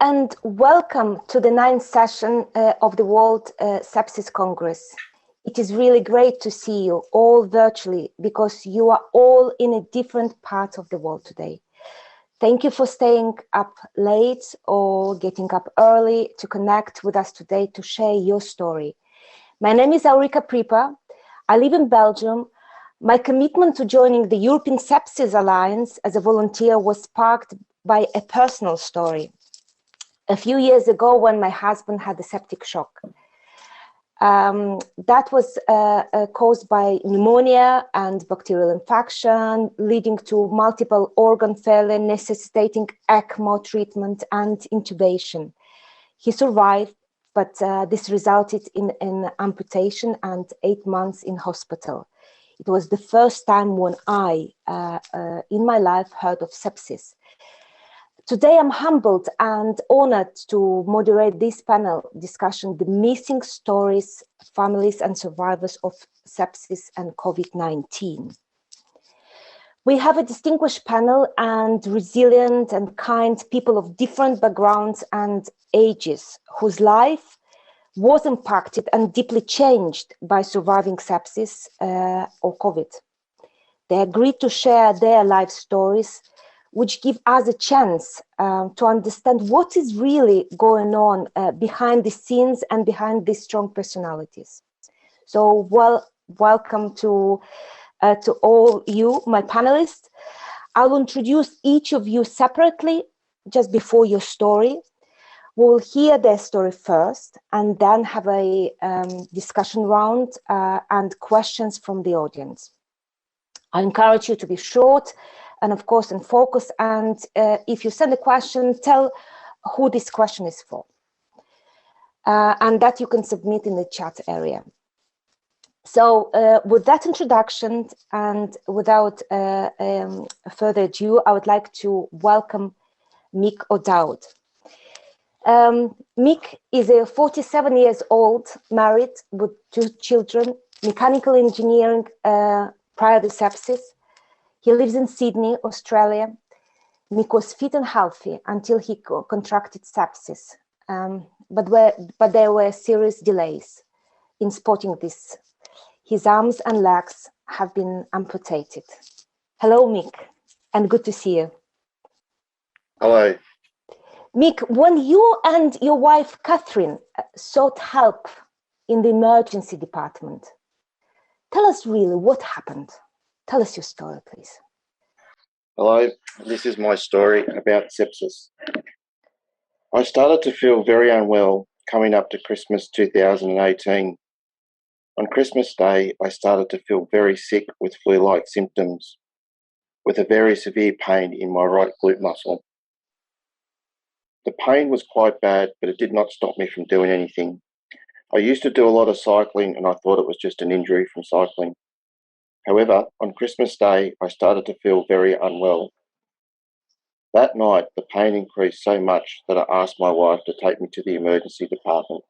and welcome to the 9th session of the World Sepsis Congress. It is really great to see you all virtually because you are all in a different part of the world today. Thank you for staying up late or getting up early to connect with us today to share your story. My name is Aurica Pripa. I live in Belgium. My commitment to joining the European Sepsis Alliance as a volunteer was sparked by a personal story. A few years ago, when my husband had a septic shock, that was caused by pneumonia and bacterial infection, leading to multiple organ failure, necessitating ECMO treatment and intubation. He survived, but this resulted in an amputation and 8 months in hospital. It was the first time when I, in my life, heard of sepsis. Today, I'm humbled and honored to moderate this panel discussion, the missing stories, families and survivors of sepsis and COVID-19. We have a distinguished panel and resilient and kind people of different backgrounds and ages whose life was impacted and deeply changed by surviving sepsis or COVID. They agreed to share their life stories, which give us a chance to understand what is really going on behind the scenes and behind these strong personalities. So, welcome to all you, my panelists. I'll introduce each of you separately just before your story. We'll hear their story first and then have a discussion round and questions from the audience. I encourage you to be short and of course in focus, and if you send a question, tell who this question is for. And that you can submit in the chat area. So with that introduction and without further ado, I would like to welcome Mick O'Dowd. Mick is a 47 years old, married with 2 children, mechanical engineering prior to sepsis. He lives in Sydney, Australia. Mick was fit and healthy until he contracted sepsis, but there were serious delays in spotting this. His arms and legs have been amputated. Hello, Mick, and good to see you. Hello. Mick, when you and your wife, Catherine, sought help in the emergency department, tell us really what happened. Tell us your story, please. Hello, this is my story about sepsis. I started to feel very unwell coming up to Christmas 2018. On Christmas Day, I started to feel very sick with flu-like symptoms, with a very severe pain in my right glute muscle. The pain was quite bad, but it did not stop me from doing anything. I used to do a lot of cycling and I thought it was just an injury from cycling. However, on Christmas Day, I started to feel very unwell. That night, the pain increased so much that I asked my wife to take me to the emergency department.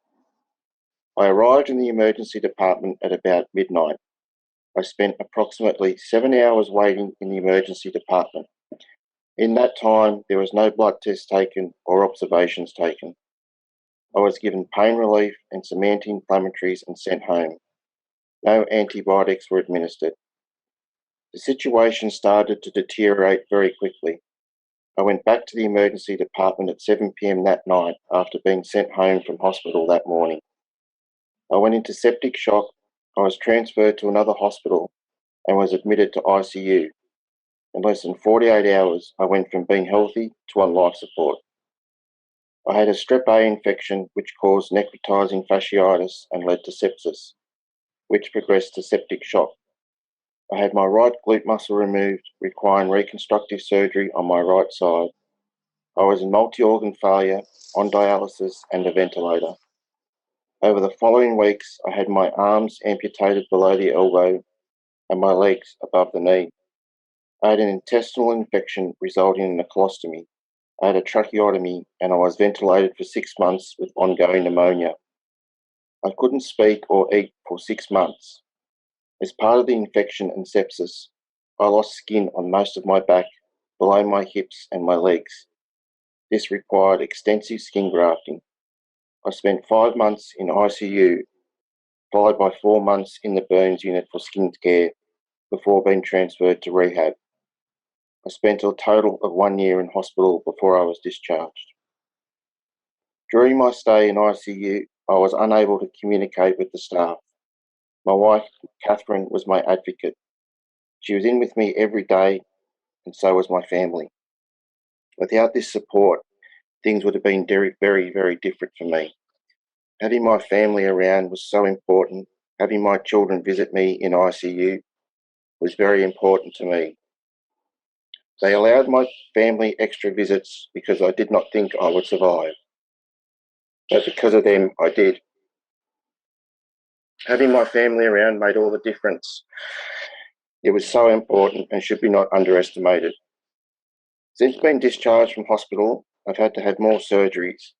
I arrived in the emergency department at about midnight. I spent approximately 7 hours waiting in the emergency department. In that time, there was no blood tests taken or observations taken. I was given pain relief and some anti-inflammatories and sent home. No antibiotics were administered. The situation started to deteriorate very quickly. I went back to the emergency department at 7 p.m. that night after being sent home from hospital that morning. I went into septic shock. I was transferred to another hospital and was admitted to ICU. In less than 48 hours, I went from being healthy to on life support. I had a strep A infection which caused necrotizing fasciitis and led to sepsis, which progressed to septic shock. I had my right glute muscle removed, requiring reconstructive surgery on my right side. I was in multi-organ failure, on dialysis and a ventilator. Over the following weeks, I had my arms amputated below the elbow and my legs above the knee. I had an intestinal infection resulting in a colostomy. I had a tracheotomy and I was ventilated for 6 months with ongoing pneumonia. I couldn't speak or eat for 6 months. As part of the infection and sepsis, I lost skin on most of my back, below my hips and my legs. This required extensive skin grafting. I spent 5 months in ICU, followed by 4 months in the burns unit for skin care before being transferred to rehab. I spent a total of 1 year in hospital before I was discharged. During my stay in ICU, I was unable to communicate with the staff. My wife, Catherine, was my advocate. She was in with me every day, and so was my family. Without this support, things would have been very, very, very different for me. Having my family around was so important. Having my children visit me in ICU was very important to me. They allowed my family extra visits because I did not think I would survive. But because of them, I did. Having my family around made all the difference. It was so important and should be not underestimated. Since being discharged from hospital, I've had to have more surgeries.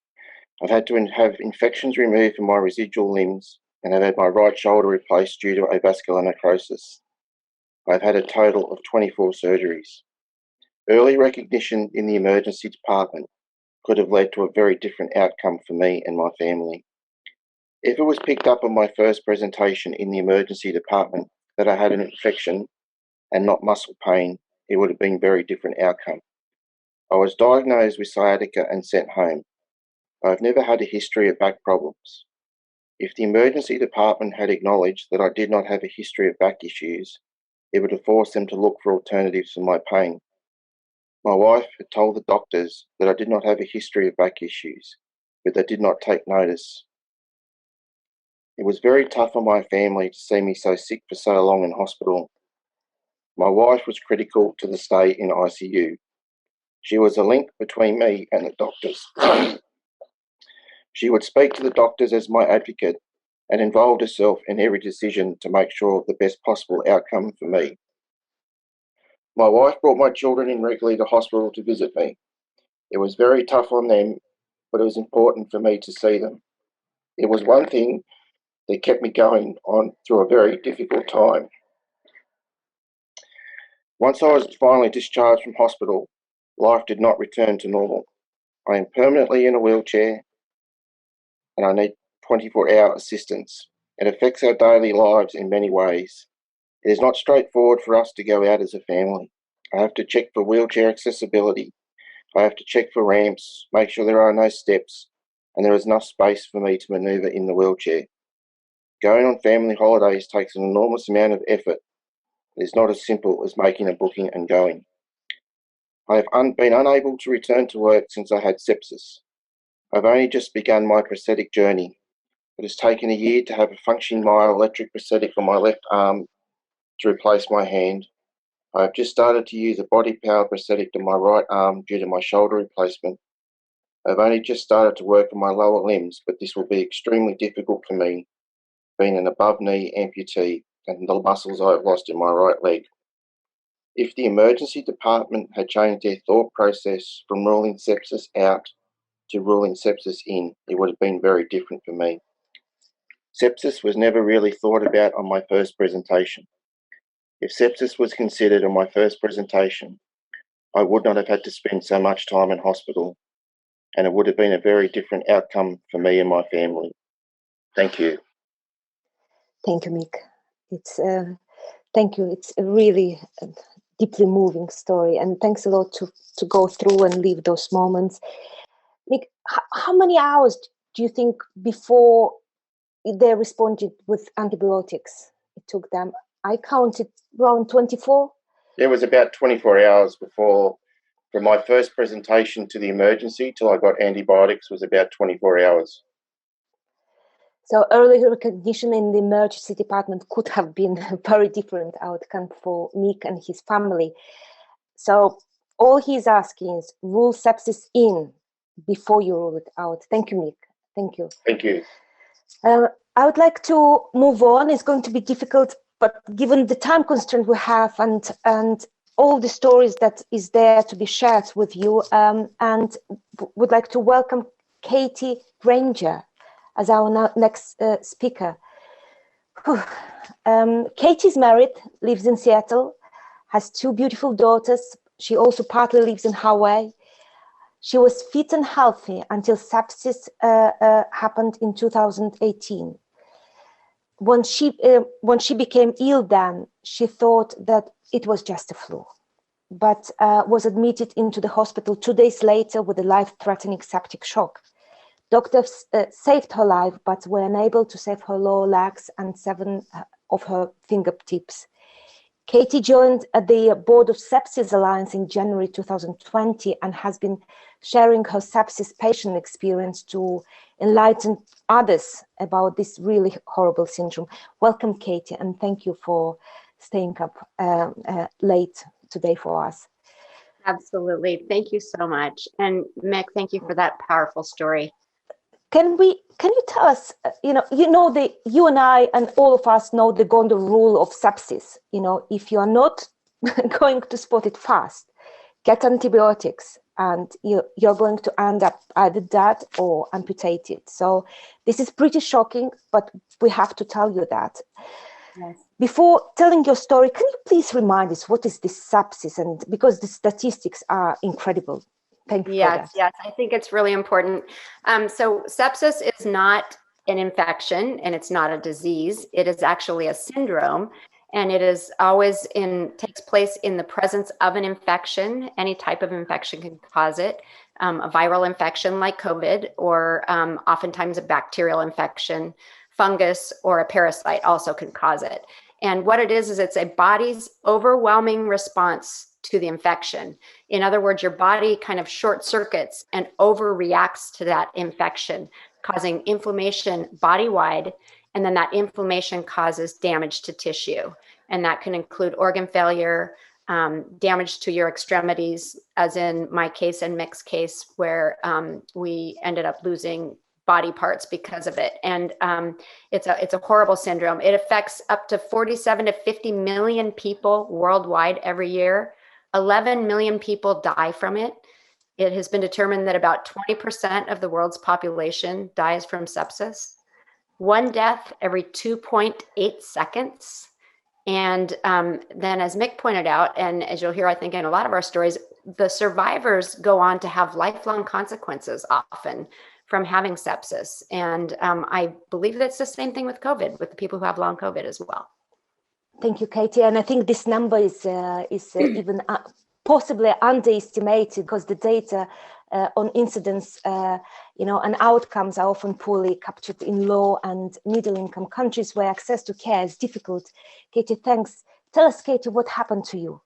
I've had to have infections removed from my residual limbs, and I've had my right shoulder replaced due to avascular necrosis. I've had a total of 24 surgeries. Early recognition in the emergency department could have led to a very different outcome for me and my family. If it was picked up on my first presentation in the emergency department that I had an infection and not muscle pain, it would have been a very different outcome. I was diagnosed with sciatica and sent home. I've never had a history of back problems. If the emergency department had acknowledged that I did not have a history of back issues, it would have forced them to look for alternatives for my pain. My wife had told the doctors that I did not have a history of back issues, but they did not take notice. It was very tough on my family to see me so sick for so long in hospital. My wife was critical to the stay in ICU. She was a link between me and the doctors. She would speak to the doctors as my advocate and involved herself in every decision to make sure of the best possible outcome for me. My wife brought my children in regularly to hospital to visit me. It was very tough on them, but it was important for me to see them. It was one thing that kept me going on through a very difficult time. Once I was finally discharged from hospital, life did not return to normal. I am permanently in a wheelchair and I need 24-hour assistance. It affects our daily lives in many ways. It is not straightforward for us to go out as a family. I have to check for wheelchair accessibility. I have to check for ramps, make sure there are no steps, and there is enough space for me to manoeuvre in the wheelchair. Going on family holidays takes an enormous amount of effort. It is not as simple as making a booking and going. I have been unable to return to work since I had sepsis. I've only just begun my prosthetic journey. It has taken a year to have a functioning myoelectric prosthetic on my left arm to replace my hand. I have just started to use a body-powered prosthetic to my right arm due to my shoulder replacement. I've only just started to work on my lower limbs, but this will be extremely difficult for me, being an above-knee amputee and the muscles I have lost in my right leg. If the emergency department had changed their thought process from ruling sepsis out to ruling sepsis in, it would have been very different for me. Sepsis was never really thought about on my first presentation. If sepsis was considered on my first presentation, I would not have had to spend so much time in hospital, and it would have been a very different outcome for me and my family. Thank you. Thank you, Mick. Thank you. It's a really deeply moving story, and thanks a lot to go through and live those moments. Mick, how many hours do you think before they responded with antibiotics it took them? I counted around 24. It was about 24 hours before, from my first presentation to the emergency till I got antibiotics was about 24 hours. So early recognition in the emergency department could have been a very different outcome for Mick and his family. So all he's asking is rule sepsis in before you rule it out. Thank you, Mick. Thank you. Thank you. I would like to move on. It's going to be difficult, but given the time constraint we have and all the stories that is there to be shared with you, and would like to welcome Katy Grainger as our next speaker. Katy is married, lives in Seattle, has 2 beautiful daughters. She also partly lives in Hawaii. She was fit and healthy until sepsis happened in 2018. When she became ill then, she thought that it was just a flu, but was admitted into the hospital 2 days later with a life-threatening septic shock. Doctors saved her life, but were unable to save her lower legs and 7 of her fingertips. Katy joined the board of Sepsis Alliance in January 2020 and has been sharing her sepsis patient experience to enlighten others about this really horrible syndrome. Welcome, Katy, and thank you for staying up late today for us. Absolutely. Thank you so much. And Mick, thank you for that powerful story. Can you tell us, you and I and all of us know the golden rule of sepsis. If you are not going to spot it fast, get antibiotics, and you're going to end up either dead or amputated. So this is pretty shocking, but we have to tell you that. Yes. Before telling your story, can you please remind us what is this sepsis? And because the statistics are incredible. Thank you for that. Yes, I think it's really important. So sepsis is not an infection and it's not a disease. It is actually a syndrome, and it is always takes place in the presence of an infection. Any type of infection can cause it. A viral infection like COVID, or oftentimes a bacterial infection, fungus, or a parasite also can cause it. And what it is it's a body's overwhelming response to the infection. In other words, your body kind of short circuits and overreacts to that infection, causing inflammation body-wide, and then that inflammation causes damage to tissue. And that can include organ failure, damage to your extremities, as in my case and Mick's case, where we ended up losing body parts because of it. And it's a horrible syndrome. It affects up to 47 to 50 million people worldwide every year. 11 million people die from it. It has been determined that about 20% of the world's population dies from sepsis. 1 death every 2.8 seconds. And then, as Mick pointed out, and as you'll hear, I think, in a lot of our stories, the survivors go on to have lifelong consequences often from having sepsis. And I believe that's the same thing with COVID, with the people who have long COVID as well. Thank you, Katy. And I think this number is even possibly underestimated, because the data on incidence, and outcomes are often poorly captured in low and middle-income countries where access to care is difficult. Katy, thanks. Tell us, Katy, what happened to you?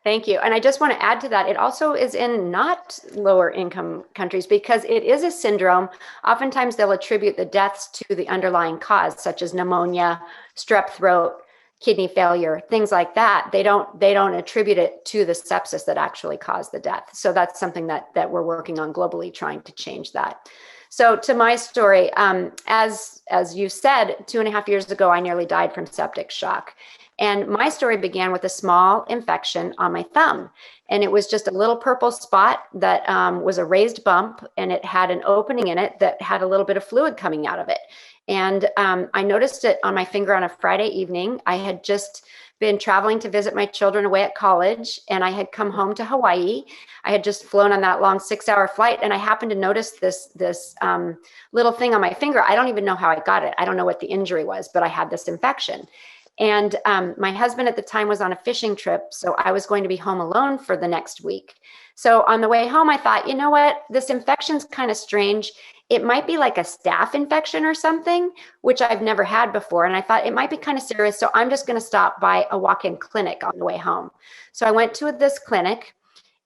Thank you. And I just want to add to that, it also is in not lower income countries, because it is a syndrome. Oftentimes they'll attribute the deaths to the underlying cause, such as pneumonia, strep throat, kidney failure, things like that. They don't attribute it to the sepsis that actually caused the death. So that's something that we're working on globally, trying to change that. So to my story, as you said, 2.5 years ago, I nearly died from septic shock. And my story began with a small infection on my thumb. And it was just a little purple spot that was a raised bump, and it had an opening in it that had a little bit of fluid coming out of it. And I noticed it on my finger on a Friday evening. I had just been traveling to visit my children away at college, and I had come home to Hawaii. I had just flown on that long 6-hour flight, and I happened to notice this little thing on my finger. I don't even know how I got it. I don't know what the injury was, but I had this infection. And my husband at the time was on a fishing trip, so I was going to be home alone for the next week. So on the way home, I thought, you know what, this infection's kind of strange. It might be like a staph infection or something, which I've never had before. And I thought it might be kind of serious. So I'm just going to stop by a walk-in clinic on the way home. So I went to this clinic,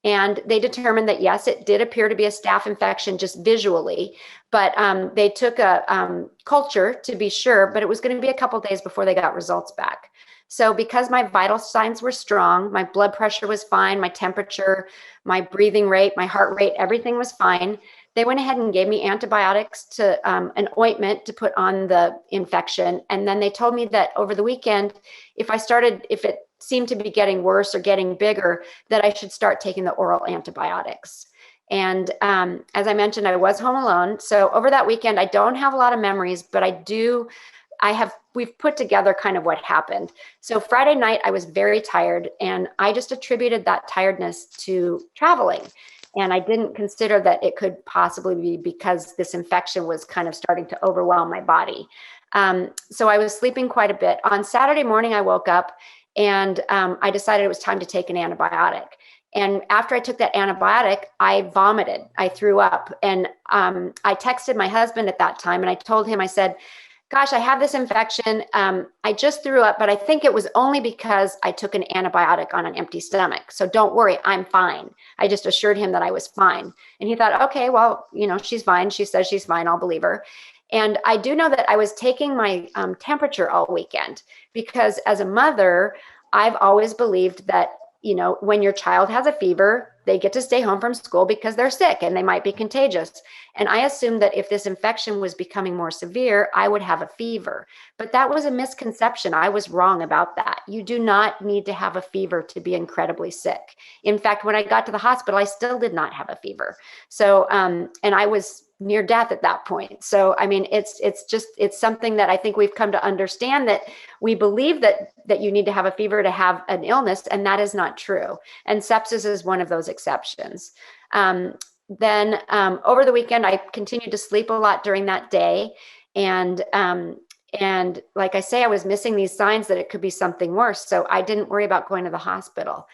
and they determined that, yes, it did appear to be a staph infection just visually, but they took a culture to be sure, but it was going to be a couple of days before they got results back. So because my vital signs were strong, my blood pressure was fine, my temperature, my breathing rate, my heart rate, everything was fine. They went ahead and gave me antibiotics to an ointment to put on the infection. And then they told me that over the weekend, if it seemed to be getting worse or getting bigger, that I should start taking the oral antibiotics. And as I mentioned, I was home alone. So over that weekend, I don't have a lot of memories, but we've put together kind of what happened. So Friday night, I was very tired, and I just attributed that tiredness to traveling. And I didn't consider that it could possibly be because this infection was kind of starting to overwhelm my body. So I was sleeping quite a bit. On Saturday morning, I woke up and I decided it was time to take an antibiotic. And after I took that antibiotic, I vomited, I threw up. And I texted my husband at that time and I told him, I said, gosh, I have this infection. I just threw up, but I think it was only because I took an antibiotic on an empty stomach. So don't worry, I'm fine. I just assured him that I was fine. And he thought, okay, well, you know, she's fine. She says she's fine. I'll believe her. And I do know that I was taking my temperature all weekend because as a mother, I've always believed that, you know, when your child has a fever, they get to stay home from school because they're sick and they might be contagious. And I assumed that if this infection was becoming more severe, I would have a fever. But that was a misconception. I was wrong about that. You do not need to have a fever to be incredibly sick. In fact, when I got to the hospital, I still did not have a fever. So, and I was near death at that point. So, I mean, it's something that I think we've come to understand, that we believe that you need to have a fever to have an illness, and that is not true. And sepsis is one of those exceptions. Then over the weekend, I continued to sleep a lot during that day. And like I say, I was missing these signs that it could be something worse. So I didn't worry about going to the hospital.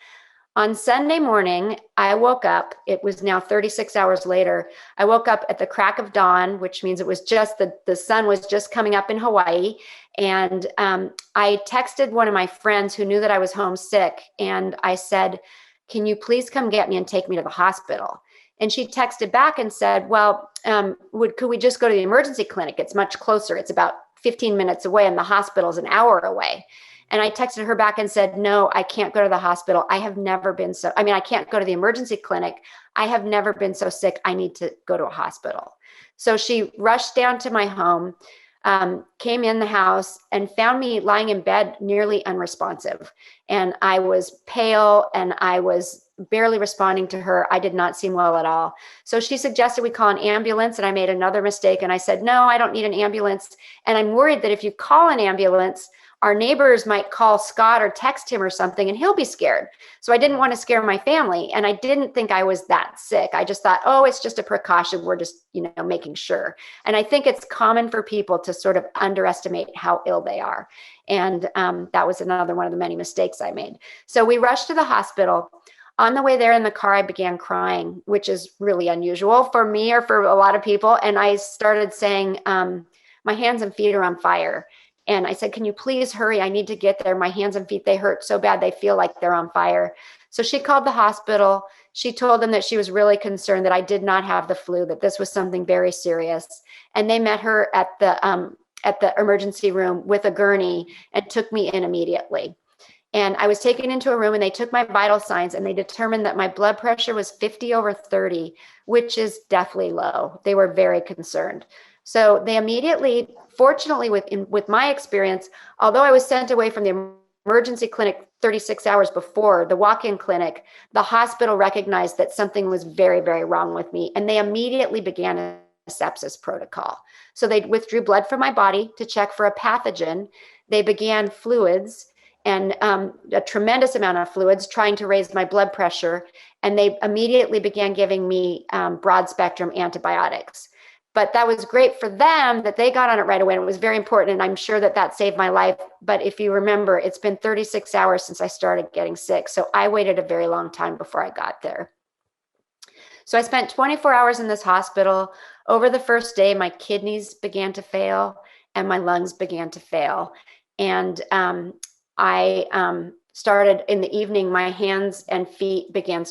On Sunday morning, I woke up. It was now 36 hours later. I woke up at the crack of dawn, which means it was just the sun was just coming up in Hawaii. And I texted one of my friends who knew that I was homesick. And I said, can you please come get me and take me to the hospital? And she texted back and said, well, could we just go to the emergency clinic? It's much closer. It's about 15 minutes away and the hospital's an hour away. And I texted her back and said, no, I can't go to the hospital. I can't go to the emergency clinic. I have never been so sick. I need to go to a hospital. So she rushed down to my home, came in the house and found me lying in bed, nearly unresponsive. And I was pale and I was barely responding to her. I did not seem well at all. So she suggested we call an ambulance, and I made another mistake. And I said, no, I don't need an ambulance. And I'm worried that if you call an ambulance, our neighbors might call Scott or text him or something and he'll be scared. So I didn't want to scare my family. And I didn't think I was that sick. I just thought, oh, it's just a precaution. We're just, making sure. And I think it's common for people to sort of underestimate how ill they are. And that was another one of the many mistakes I made. So we rushed to the hospital. On the way there in the car, I began crying, which is really unusual for me or for a lot of people. And I started saying, my hands and feet are on fire. And I said, can you please hurry? I need to get there. My hands and feet, they hurt so bad. They feel like they're on fire. So she called the hospital. She told them that she was really concerned that I did not have the flu, that this was something very serious. And they met her at the emergency room with a gurney and took me in immediately. And I was taken into a room and they took my vital signs and they determined that my blood pressure was 50/30, which is deathly low. They were very concerned. So they immediately, fortunately with my experience, although I was sent away from the emergency clinic 36 hours before, the walk-in clinic, the hospital recognized that something was very, very wrong with me. And they immediately began a sepsis protocol. So they withdrew blood from my body to check for a pathogen. They began fluids and a tremendous amount of fluids trying to raise my blood pressure. And they immediately began giving me broad spectrum antibiotics. But that was great for them that they got on it right away. And it was very important. And I'm sure that saved my life. But if you remember, it's been 36 hours since I started getting sick. So I waited a very long time before I got there. So I spent 24 hours in this hospital. Over the first day, my kidneys began to fail and my lungs began to fail. And I started in the evening, my hands and feet began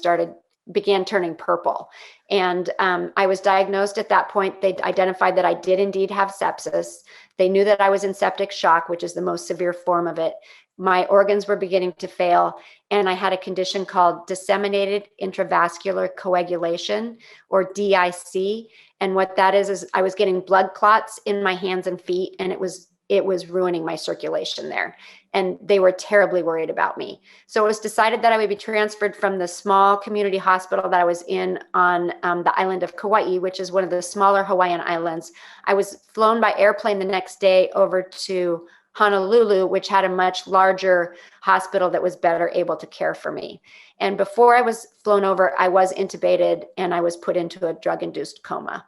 turning purple. And I was diagnosed at that point. They identified that I did indeed have sepsis. They knew that I was in septic shock, which is the most severe form of it. My organs were beginning to fail. And I had a condition called disseminated intravascular coagulation, or DIC. And what that is I was getting blood clots in my hands and feet, and it was ruining my circulation there. And they were terribly worried about me. So it was decided that I would be transferred from the small community hospital that I was in on the island of Kauai, which is one of the smaller Hawaiian islands. I was flown by airplane the next day over to Honolulu, which had a much larger hospital that was better able to care for me. And before I was flown over, I was intubated and I was put into a drug-induced coma.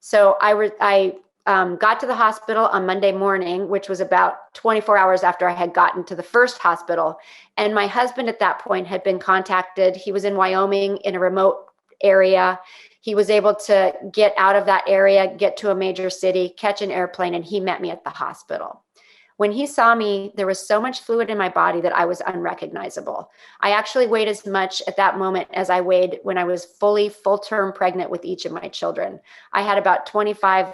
So I got to the hospital on Monday morning, which was about 24 hours after I had gotten to the first hospital. And my husband at that point had been contacted. He was in Wyoming in a remote area. He was able to get out of that area, get to a major city, catch an airplane, and he met me at the hospital. When he saw me, there was so much fluid in my body that I was unrecognizable. I actually weighed as much at that moment as I weighed when I was full-term pregnant with each of my children. I had about 25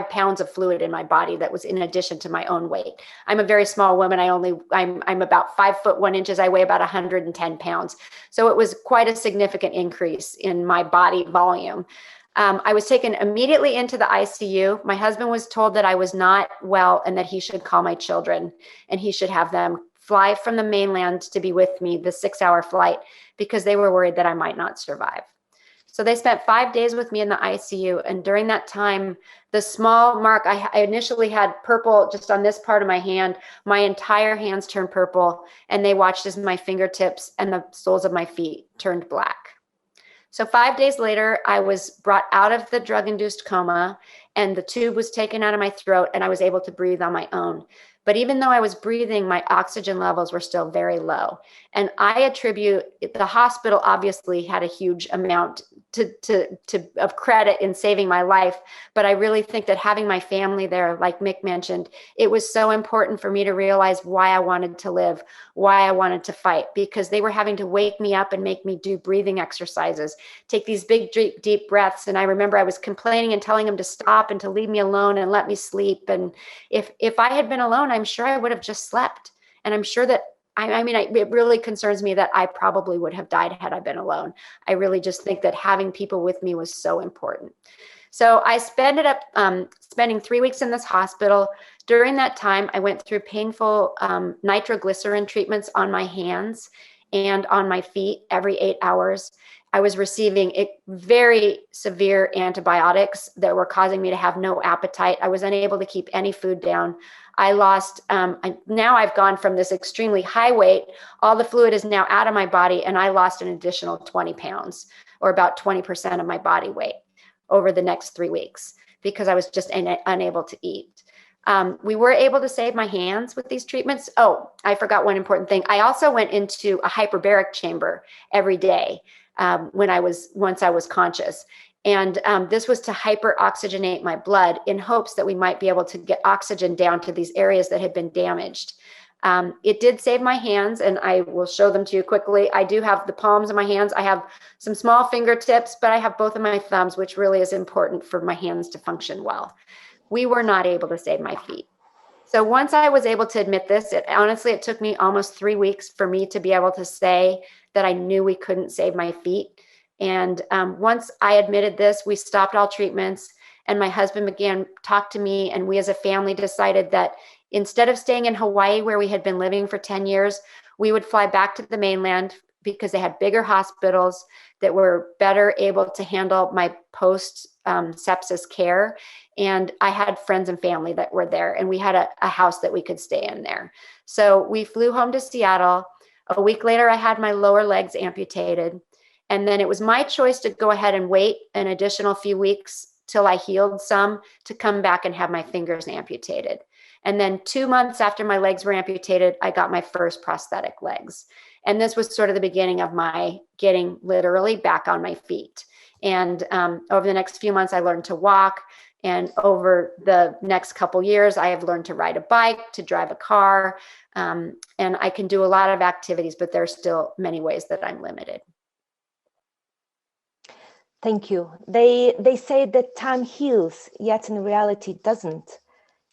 pounds of fluid in my body that was in addition to my own weight. I'm a very small woman. I'm about 5'1". I weigh about 110 pounds. So it was quite a significant increase in my body volume. I was taken immediately into the ICU. My husband was told that I was not well and that he should call my children and he should have them fly from the mainland to be with me, the 6-hour flight, because they were worried that I might not survive. So they spent 5 days with me in the ICU. And during that time, the small mark, I initially had purple just on this part of my hand. My entire hands turned purple, and they watched as my fingertips and the soles of my feet turned black. So 5 days later, I was brought out of the drug-induced coma, and the tube was taken out of my throat, and I was able to breathe on my own. But even though I was breathing, my oxygen levels were still very low. And I attribute, the hospital obviously had a huge amount of credit in saving my life. But I really think that having my family there, like Mick mentioned, it was so important for me to realize why I wanted to live, why I wanted to fight, because they were having to wake me up and make me do breathing exercises, take these big, deep breaths. And I remember I was complaining and telling them to stop and to leave me alone and let me sleep. And if I had been alone, I'm sure I would have just slept. And I'm sure that, it really concerns me that I probably would have died had I been alone. I really just think that having people with me was so important. So I ended up spending 3 weeks in this hospital. During that time, I went through painful nitroglycerin treatments on my hands and on my feet every 8 hours. I was receiving very severe antibiotics that were causing me to have no appetite. I was unable to keep any food down. I lost, now I've gone from this extremely high weight, all the fluid is now out of my body, and I lost an additional 20 pounds, or about 20% of my body weight over the next 3 weeks, because I was just unable to eat. We were able to save my hands with these treatments. Oh, I forgot one important thing. I also went into a hyperbaric chamber every day once I was conscious. And this was to hyperoxygenate my blood in hopes that we might be able to get oxygen down to these areas that had been damaged. It did save my hands, and I will show them to you quickly. I do have the palms of my hands. I have some small fingertips, but I have both of my thumbs, which really is important for my hands to function well. We were not able to save my feet. So once I was able to admit this, honestly, it took me almost 3 weeks for me to be able to say that I knew we couldn't save my feet. And once I admitted this, we stopped all treatments, and my husband began to talk to me, and we as a family decided that instead of staying in Hawaii, where we had been living for 10 years, we would fly back to the mainland because they had bigger hospitals that were better able to handle my post-sepsis care. And I had friends and family that were there, and we had a house that we could stay in there. So we flew home to Seattle. A week later, I had my lower legs amputated. And then it was my choice to go ahead and wait an additional few weeks till I healed some to come back and have my fingers amputated. And then 2 months after my legs were amputated, I got my first prosthetic legs. And this was sort of the beginning of my getting literally back on my feet. And over the next few months, I learned to walk. And over the next couple years, I have learned to ride a bike, to drive a car. And I can do a lot of activities, but there's still many ways that I'm limited. Thank you. They say that time heals, yet in reality it doesn't.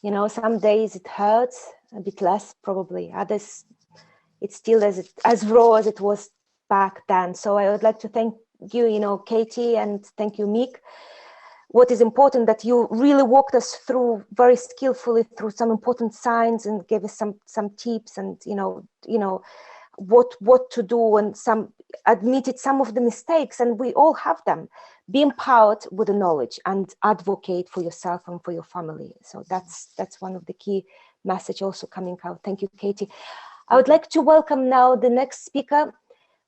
You know, some days it hurts a bit less, probably. Others, it's still as raw as it was back then. So I would like to thank you, Katy, and thank you, Mick. What is important that you really walked us through very skillfully through some important signs and gave us some tips, and what to do, and admitted some of the mistakes, and we all have them. Be empowered with the knowledge and advocate for yourself and for your family. So that's one of the key message also coming out. Thank you, Katy. I would like to welcome now the next speaker,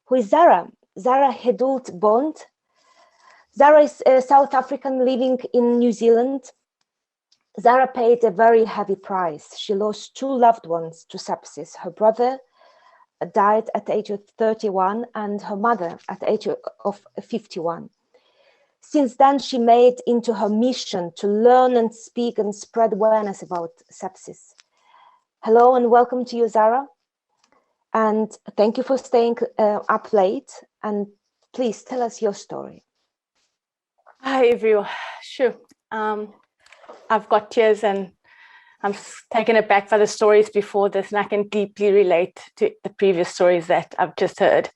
who is Zarah Geduld-Bont. Zarah is a South African living in New Zealand. Zarah paid a very heavy price. She lost 2 loved ones to sepsis. Her brother died at the age of 31 and her mother at the age of 51. Since then, she made into her mission to learn and speak and spread awareness about sepsis. Hello and welcome to you, Zarah. And thank you for staying up late. And please tell us your story. Hi, everyone. Sure. I've got tears and I'm taken aback by the stories before this, and I can deeply relate to the previous stories that I've just heard.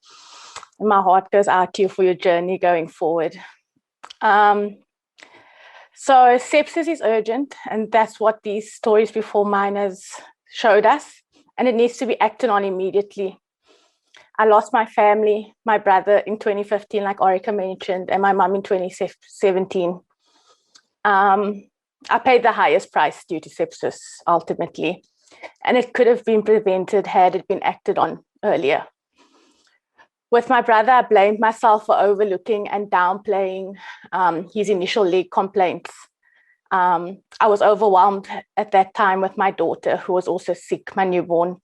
And my heart goes out to you for your journey going forward. So sepsis is urgent, and that's what these stories before mine has showed us, and it needs to be acted on immediately. I lost my family, my brother in 2015, like Aurica mentioned, and my mum in 2017. I paid the highest price due to sepsis, ultimately, and it could have been prevented had it been acted on earlier. With my brother, I blamed myself for overlooking and downplaying his initial leg complaints. I was overwhelmed at that time with my daughter, who was also sick, my newborn.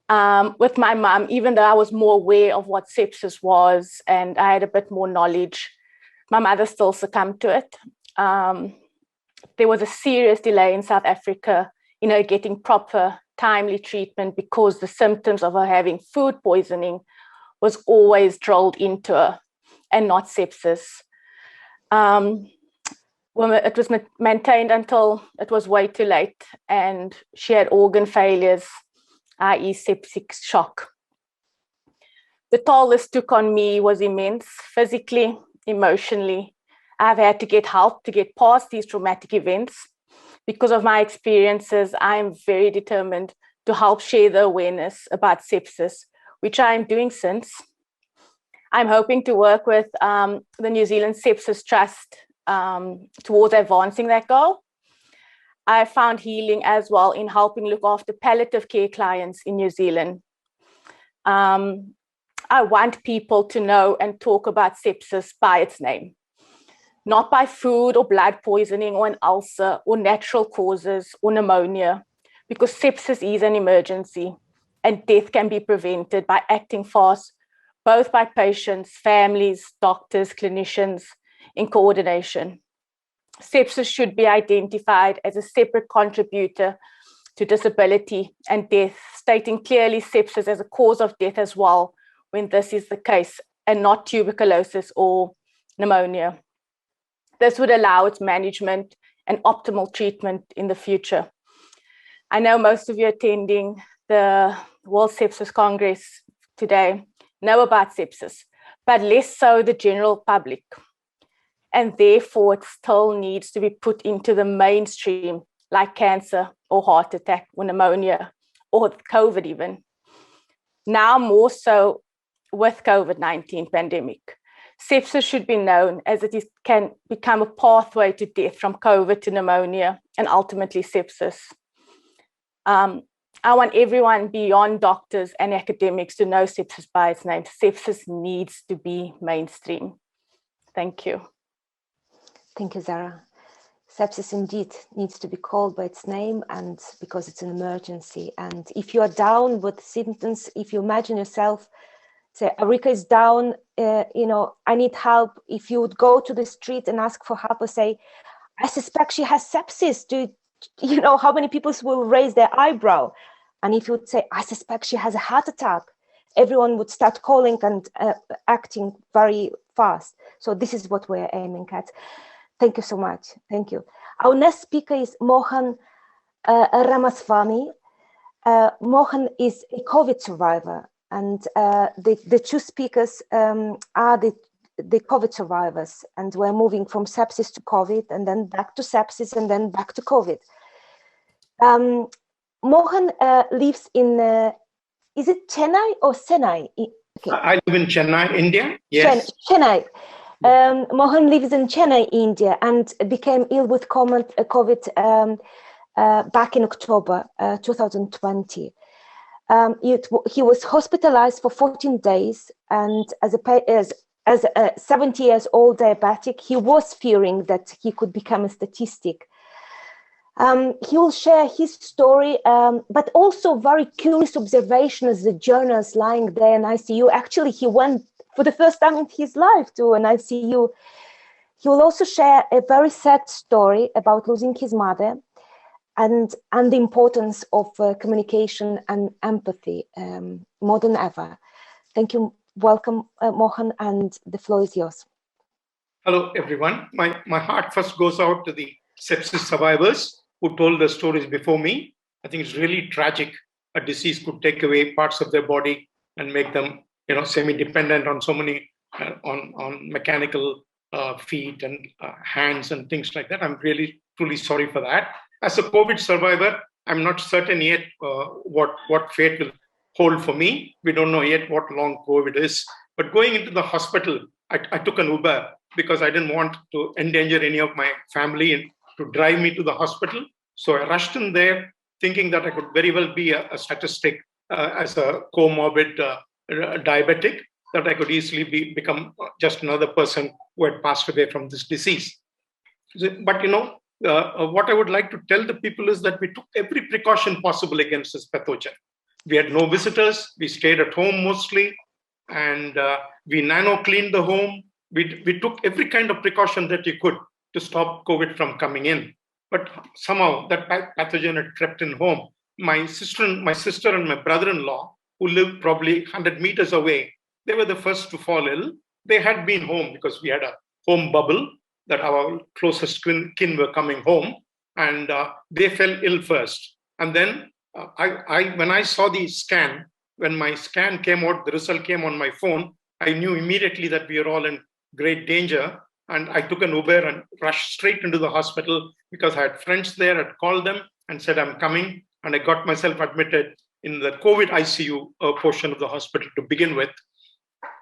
With my mum, even though I was more aware of what sepsis was and I had a bit more knowledge, my mother still succumbed to it. There was a serious delay in South Africa, getting proper, timely treatment because the symptoms of her having food poisoning was always drilled into her and not sepsis. It was maintained until it was way too late and she had organ failures, i.e. septic shock. The toll this took on me was immense, physically, emotionally. I've had to get help to get past these traumatic events. Because of my experiences, I am very determined to help share the awareness about sepsis, which I am doing since. I'm hoping to work with the New Zealand Sepsis Trust towards advancing that goal. I found healing as well in helping look after palliative care clients in New Zealand. I want people to know and talk about sepsis by its name, not by food or blood poisoning or an ulcer or natural causes or pneumonia, because sepsis is an emergency and death can be prevented by acting fast, both by patients, families, doctors, clinicians, in coordination. Sepsis should be identified as a separate contributor to disability and death, stating clearly sepsis as a cause of death as well, when this is the case, and not tuberculosis or pneumonia. This would allow its management and optimal treatment in the future. I know most of you attending the World Sepsis Congress today know about sepsis, but less so the general public. And therefore, it still needs to be put into the mainstream, like cancer or heart attack or pneumonia or COVID even. Now more so with COVID-19 pandemic. Sepsis should be known as it can become a pathway to death from COVID to pneumonia and ultimately sepsis. I want everyone beyond doctors and academics to know sepsis by its name. Sepsis needs to be mainstream. Thank you. Thank you, Zarah. Sepsis indeed needs to be called by its name, and because it's an emergency. And if you are down with symptoms, if you imagine yourself, say, Aurica is down, I need help. If you would go to the street and ask for help or say, I suspect she has sepsis, how many people will raise their eyebrow? And if you would say, I suspect she has a heart attack, everyone would start calling and acting very fast. So this is what we're aiming at. Thank you so much. Thank you. Our next speaker is Mohan Ramaswamy. Mohan is a COVID survivor, and the two speakers are the COVID survivors, and we're moving from sepsis to COVID, and then back to sepsis, and then back to COVID. Mohan lives in is it Chennai or Chennai? Okay. I live in Chennai, India. Yes. Chennai. Mohan lives in Chennai, India, and became ill with COVID back in October 2020. He was hospitalized for 14 days, and as a 70 years old diabetic, he was fearing that he could become a statistic. He will share his story, but also very curious observation as the journalist lying there in ICU. Actually, he went for the first time in his life to an ICU. He will also share a very sad story about losing his mother and the importance of communication and empathy more than ever. Thank you. Welcome, Mohan, and the floor is yours. Hello, everyone. My heart first goes out to the sepsis survivors who told their stories before me. I think it's really tragic. A disease could take away parts of their body and make them, semi-dependent on so many, on mechanical feet and hands and things like that. I'm really, truly sorry for that. As a COVID survivor, I'm not certain yet what fate will hold for me. We don't know yet what long COVID is. But going into the hospital, I took an Uber because I didn't want to endanger any of my family and to drive me to the hospital. So I rushed in there thinking that I could very well be a statistic as a comorbid diabetic, that I could easily become just another person who had passed away from this disease. But, what I would like to tell the people is that we took every precaution possible against this pathogen. We had no visitors. We stayed at home mostly, and we nano-cleaned the home. We took every kind of precaution that you could to stop COVID from coming in. But somehow that pathogen had crept in home. My sister and my brother-in-law, who lived probably 100 meters away, they were the first to fall ill. They had been home because we had a home bubble that our closest kin were coming home, and they fell ill first. And then when I saw the scan, when my scan came out, the result came on my phone, I knew immediately that we were all in great danger. And I took an Uber and rushed straight into the hospital because I had friends there. I'd called them and said, I'm coming. And I got myself admitted in the COVID ICU portion of the hospital to begin with.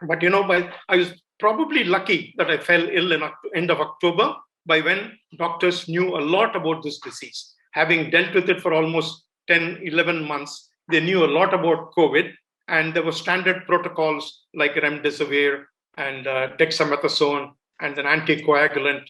But, I was probably lucky that I fell ill in end of October, by when doctors knew a lot about this disease. Having dealt with it for almost 10, 11 months, they knew a lot about COVID. And there were standard protocols like remdesivir and dexamethasone, and an anticoagulant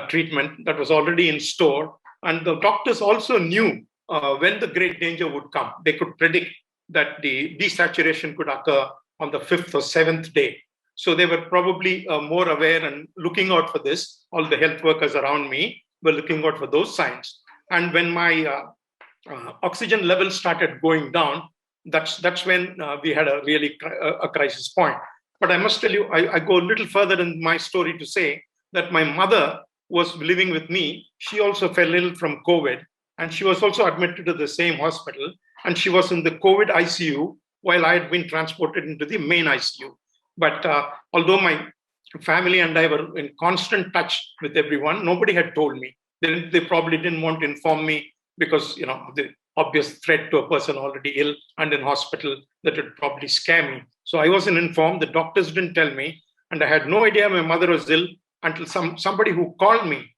treatment that was already in store. And the doctors also knew when the great danger would come. They could predict that the desaturation could occur on the 5th or 7th day. So they were probably more aware and looking out for this. All the health workers around me were looking out for those signs. And when my oxygen levels started going down, that's when we had a really a crisis point. But I must tell you, I go a little further in my story to say that my mother was living with me. She also fell ill from COVID, and she was also admitted to the same hospital. And she was in the COVID ICU while I had been transported into the main ICU. But although my family and I were in constant touch with everyone, nobody had told me. They probably didn't want to inform me because, the obvious threat to a person already ill and in hospital, that would probably scare me. So I wasn't informed. The doctors didn't tell me. And I had no idea my mother was ill until somebody who called me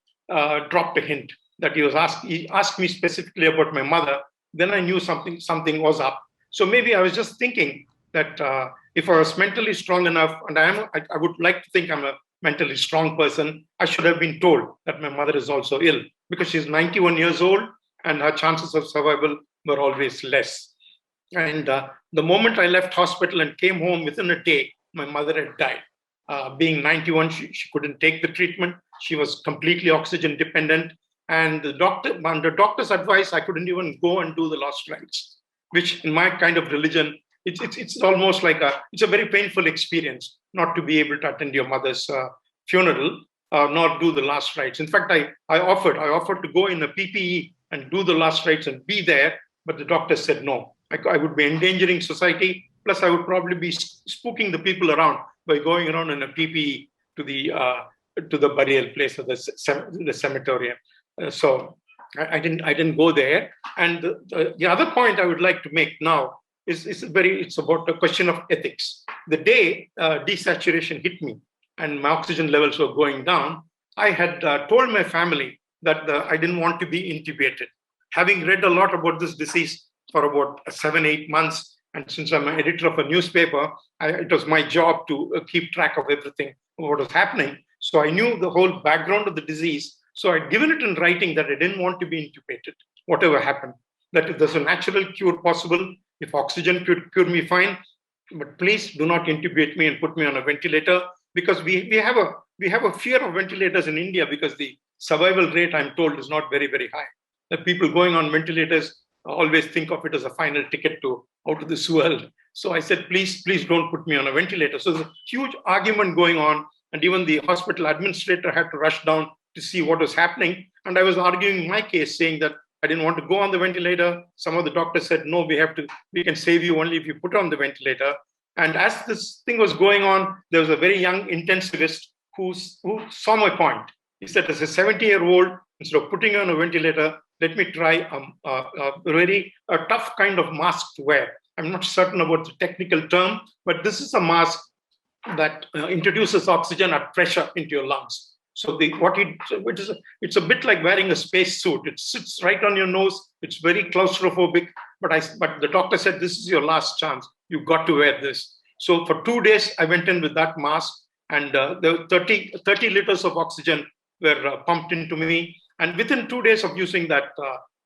dropped a hint that he asked me specifically about my mother. Then I knew something was up. So maybe I was just thinking that if I was mentally strong enough, and I would like to think I'm a mentally strong person, I should have been told that my mother is also ill, because she's 91 years old and her chances of survival were always less. And the moment I left hospital and came home, within a day, my mother had died. Being 91, she couldn't take the treatment. She was completely oxygen dependent. And under doctor's advice, I couldn't even go and do the last rites, which in my kind of religion, it's almost like it's a very painful experience not to be able to attend your mother's funeral, nor do the last rites. In fact, I offered to go in a PPE and do the last rites and be there, but the doctor said no. I would be endangering society, plus I would probably be spooking the people around by going around in a PPE to the burial place or the cemetery. So I didn't go there. And the other point I would like to make now it's about a question of ethics. The day desaturation hit me and my oxygen levels were going down, I had told my family that I didn't want to be intubated. Having read a lot about this disease for about 7-8 months, and since I'm an editor of a newspaper, it was my job to keep track of everything, what was happening. So I knew the whole background of the disease. So I'd given it in writing that I didn't want to be intubated, whatever happened. That if there's a natural cure possible, if oxygen could cure me, fine. But please do not intubate me and put me on a ventilator, because we have a fear of ventilators in India because the survival rate, I'm told, is not very, very high. The people going on ventilators always think of it as a final ticket to out of this world. So I said, please don't put me on a ventilator. So there's a huge argument going on. And even the hospital administrator had to rush down to see what was happening. And I was arguing my case, saying that I didn't want to go on the ventilator. Some of the doctors said, no, we can save you only if you put on the ventilator. And as this thing was going on, there was a very young intensivist who saw my point. He said, as a 70-year-old, instead of putting on a ventilator, let me try a tough kind of mask to wear. I'm not certain about the technical term, but this is a mask that introduces oxygen at pressure into your lungs. So it's a bit like wearing a space suit. It sits right on your nose. It's very claustrophobic. But the doctor said, this is your last chance. You've got to wear this. So for 2 days, I went in with that mask, and the 30 liters of oxygen were pumped into me. And within 2 days of using that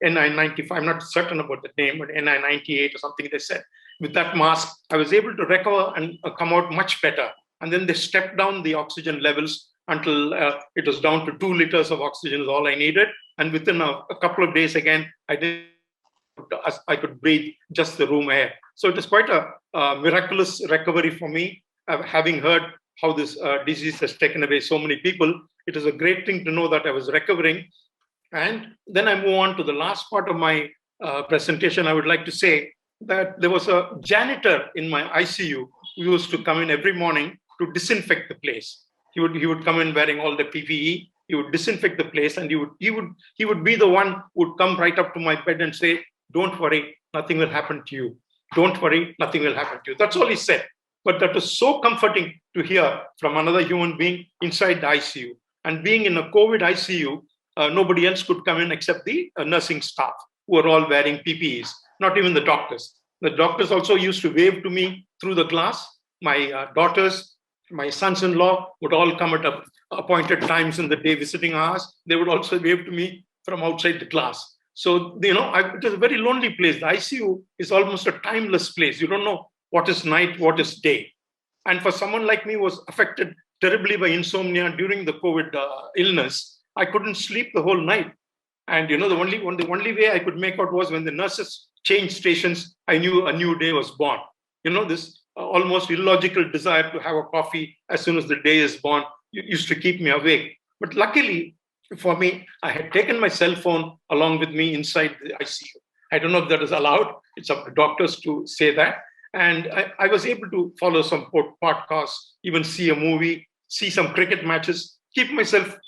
N95, I'm not certain about the name, but N98 or something they said, with that mask, I was able to recover and come out much better. And then they stepped down the oxygen levels until it was down to 2 liters of oxygen is all I needed. And within a couple of days again, I could breathe just the room air. So it was quite a miraculous recovery for me. Having heard how this disease has taken away so many people, it is a great thing to know that I was recovering. And then I move on to the last part of my presentation. I would like to say that there was a janitor in my ICU who used to come in every morning to disinfect the place. He would come in wearing all the PPE. He would disinfect the place, and he would be the one who would come right up to my bed and say, "Don't worry, nothing will happen to you. Don't worry, nothing will happen to you." That's all he said. But that was so comforting to hear from another human being inside the ICU. And being in a COVID ICU, nobody else could come in except the nursing staff, who were all wearing PPEs, not even the doctors. The doctors also used to wave to me through the glass. My daughters, my sons-in-law would all come at appointed times in the day, visiting hours. They would also wave to me from outside the glass. So, it was a very lonely place. The ICU is almost a timeless place. You don't know what is night, what is day. And for someone like me who was affected terribly by insomnia during the COVID illness, I couldn't sleep the whole night. And the only way I could make out was when the nurses changed stations, I knew a new day was born. This almost illogical desire to have a coffee as soon as the day is born used to keep me awake. But luckily for me, I had taken my cell phone along with me inside the ICU. I don't know if that is allowed. It's up to doctors to say that. And I was able to follow some podcasts, even see a movie, see some cricket matches, keep myself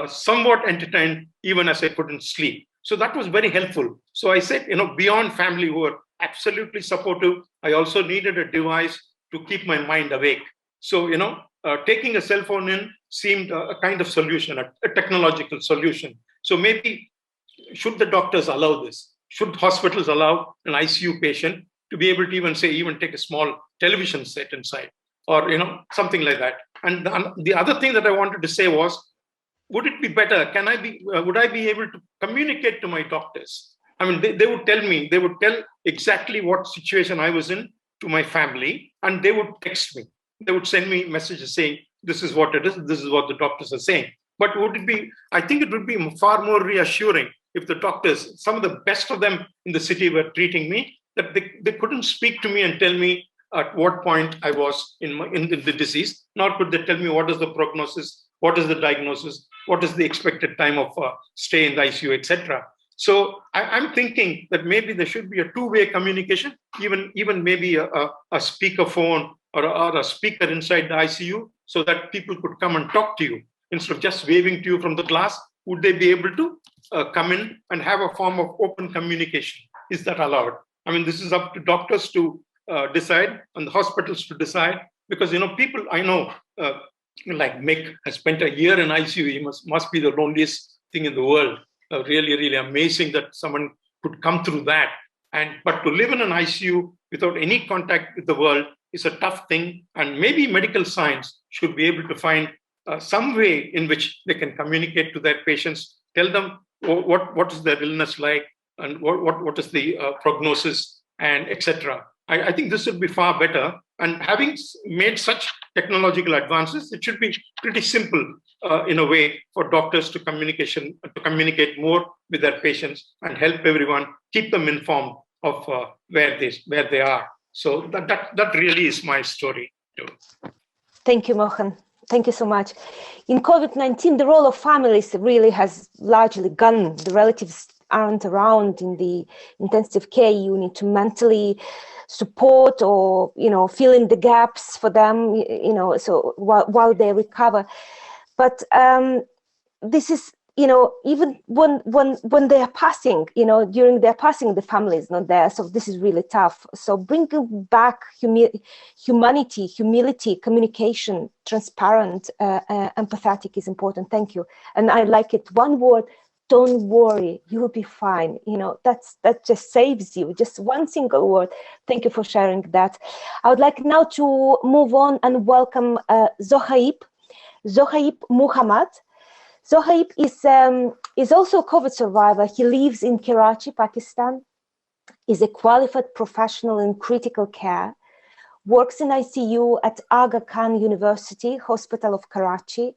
somewhat entertained, even as I couldn't sleep. So that was very helpful. So I said, beyond family who were absolutely supportive, I also needed a device to keep my mind awake. So, taking a cell phone in seemed a kind of solution, a technological solution. So maybe should the doctors allow this? Should hospitals allow an ICU patient to be able to even take a small television set inside, or something like that? And the other thing that I wanted to say was, would it be better? Would I be able to communicate to my doctors? I mean, they would tell me, they would tell exactly what situation I was in to my family, and they would text me. They would send me messages saying, this is what it is, this is what the doctors are saying. But I think it would be far more reassuring if the doctors, some of the best of them in the city were treating me, that they couldn't speak to me and tell me at what point I was in the disease, nor could they tell me what is the prognosis, what is the diagnosis, what is the expected time of stay in the ICU, etc. So I'm thinking that maybe there should be a two-way communication, even maybe a speaker phone or a speaker inside the ICU, so that people could come and talk to you instead of just waving to you from the glass. Would they be able to come in and have a form of open communication? Is that allowed? I mean, this is up to doctors to decide and the hospitals to decide, because, people I know, like Mick has spent a year in ICU. He must be the loneliest thing in the world. Really, really amazing that someone could come through that. But to live in an ICU without any contact with the world is a tough thing. And maybe medical science should be able to find some way in which they can communicate to their patients, tell them what is their illness like, and what is the prognosis, and etc. I think this would be far better. And having made such technological advances, it should be pretty simple in a way for doctors to communicate more with their patients and help everyone, keep them informed of where they are. So that really is my story. Thank you, Mohan. Thank you so much. In COVID-19, the role of families really has largely gone. The relatives aren't around in the intensive care unit to mentally support or, fill in the gaps for them, so while they recover. But this is, even when they are passing, during their passing, the family is not there. So this is really tough. So bringing back humanity, humility, communication, transparent, empathetic is important. Thank you. And I like it. One word: don't worry, you will be fine. That just saves you. Just one single word. Thank you for sharing that. I would like now to move on and welcome Sohaib Muhammad. Sohaib is also a COVID survivor. He lives in Karachi, Pakistan. Is a qualified professional in critical care. Works in ICU at Aga Khan University Hospital of Karachi.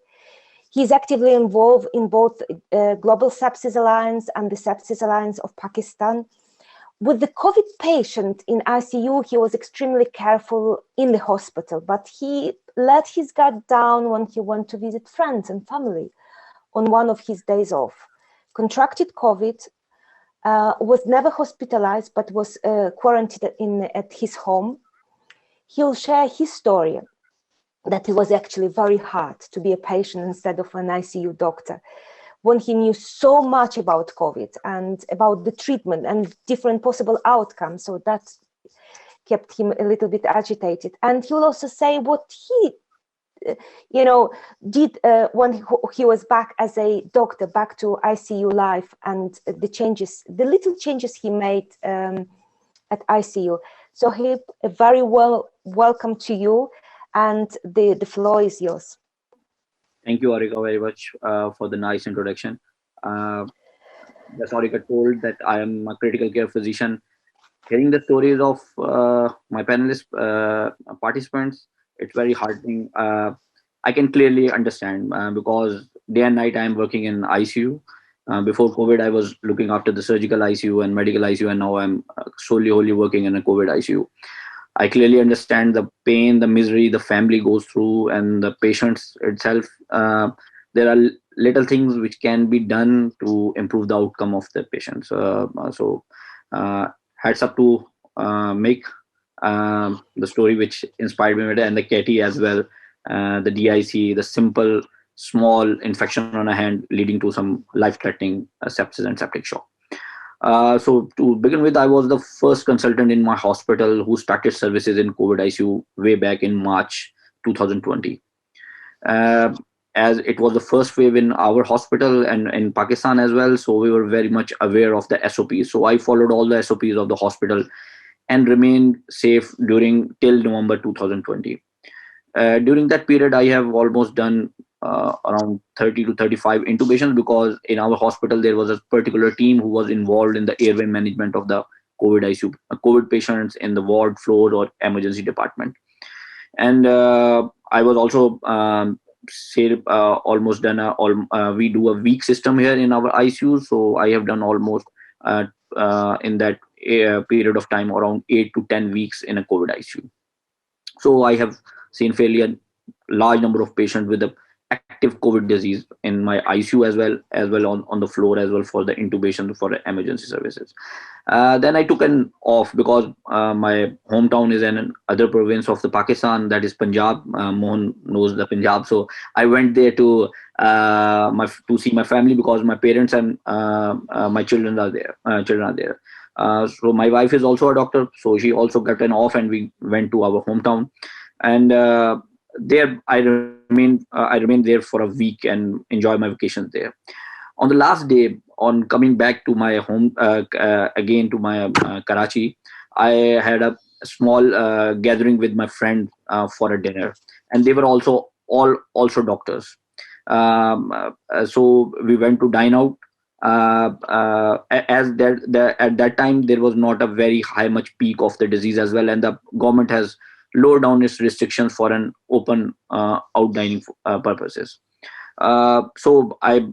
He is actively involved in both Global Sepsis Alliance and the Sepsis Alliance of Pakistan. With the COVID patient in ICU, he was extremely careful in the hospital, but he let his guard down when he went to visit friends and family on one of his days off. Contracted COVID, was never hospitalized, but was quarantined at his home. He'll share his story, that it was actually very hard to be a patient instead of an ICU doctor, when he knew so much about COVID and about the treatment and different possible outcomes. So that kept him a little bit agitated. And he will also say what he did when he was back as a doctor, back to ICU life, and the little changes he made at ICU. So a very welcome to you, and the floor is yours. Thank you, Aurica, very much for the nice introduction. As Aurica told, that I am a critical care physician. Hearing the stories of my panelist participants, it's very heartening. I can clearly understand because day and night I am working in ICU. Before COVID, I was looking after the surgical ICU and medical ICU, and now I'm solely working in a COVID ICU. I clearly understand the pain, the misery the family goes through, and the patients itself. There are little things which can be done to improve the outcome of the patients. So hats up to Mick, the story which inspired me, and the Katy as well. The DIC, the simple, small infection on a hand leading to some life-threatening sepsis and septic shock. So to begin with, I was the first consultant in my hospital who started services in COVID ICU way back in March 2020. As it was the first wave in our hospital and in Pakistan as well, so we were very much aware of the SOPs. So I followed all the SOPs of the hospital and remained safe till November 2020. During that period, I have almost done around 30 to 35 intubations, because in our hospital there was a particular team who was involved in the airway management of the COVID ICU, COVID patients in the ward, floor, or emergency department. And I was also almost done we do a week system here in our ICU, so I have done almost in that period of time around 8 to 10 weeks in a COVID ICU. So I have seen fairly a large number of patients with the active COVID disease in my ICU as well on the floor as well for the intubation for the emergency services. Then I took an off because my hometown is in another province of the Pakistan, that is Punjab. Mohan knows the Punjab, so I went there to see my family because my parents and my children are there. So my wife is also a doctor, so she also got an off, and we went to our hometown. And there I remained there for a week and enjoy my vacations there. On the last day, on coming back to my home again to my Karachi, I had a small gathering with my friend for a dinner, and they were also also doctors. So we went to dine out. As at that time there was not a very high much peak of the disease as well, and the government has lowered down its restrictions for an open out dining purposes. So I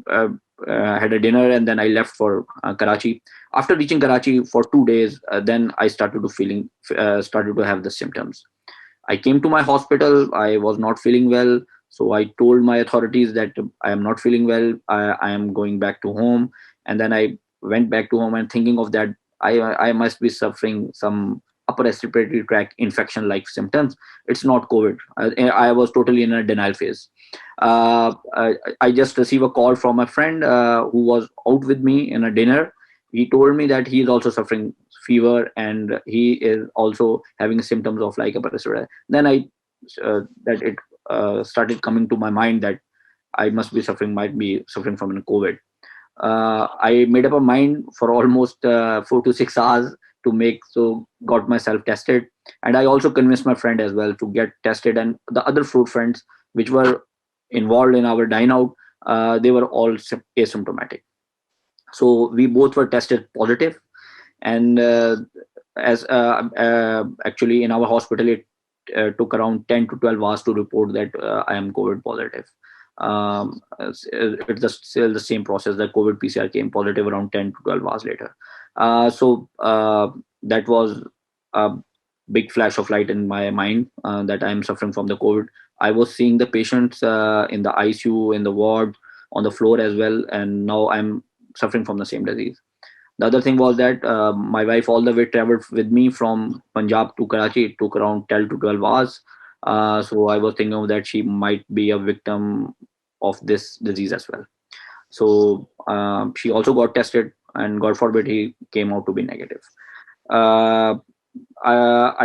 had a dinner, and then I left for Karachi. After reaching Karachi for 2 days, then I started to have the symptoms. I came to my hospital. I was not feeling well, so I told my authorities that I am not feeling well. I am going back to home, and then I went back to home, and thinking of that, I must be suffering some upper respiratory tract infection like symptoms. It's not COVID. I was totally in a denial phase. I just received a call from a friend who was out with me in a dinner. He told me that he is also suffering fever, and he is also having symptoms of like upper respiratory. Then it started coming to my mind that I might be suffering from COVID. I made up a mind for almost 4 to 6 hours got myself tested, and I also convinced my friend as well to get tested, and the other fruit friends which were involved in our dine out, they were all asymptomatic. So we both were tested positive, and actually in our hospital it took around 10 to 12 hours to report that I am COVID positive. It's still the same process. That COVID PCR came positive around 10 to 12 hours later. So that was a big flash of light in my mind that I am suffering from the COVID. I was seeing the patients in the ICU, in the ward, on the floor as well, and now I'm suffering from the same disease. The other thing was that my wife all the way traveled with me from Punjab to Karachi. It took around 10 to 12 hours. So I was thinking that she might be a victim of this disease as well. So she also got tested, and God forbid he came out to be negative. I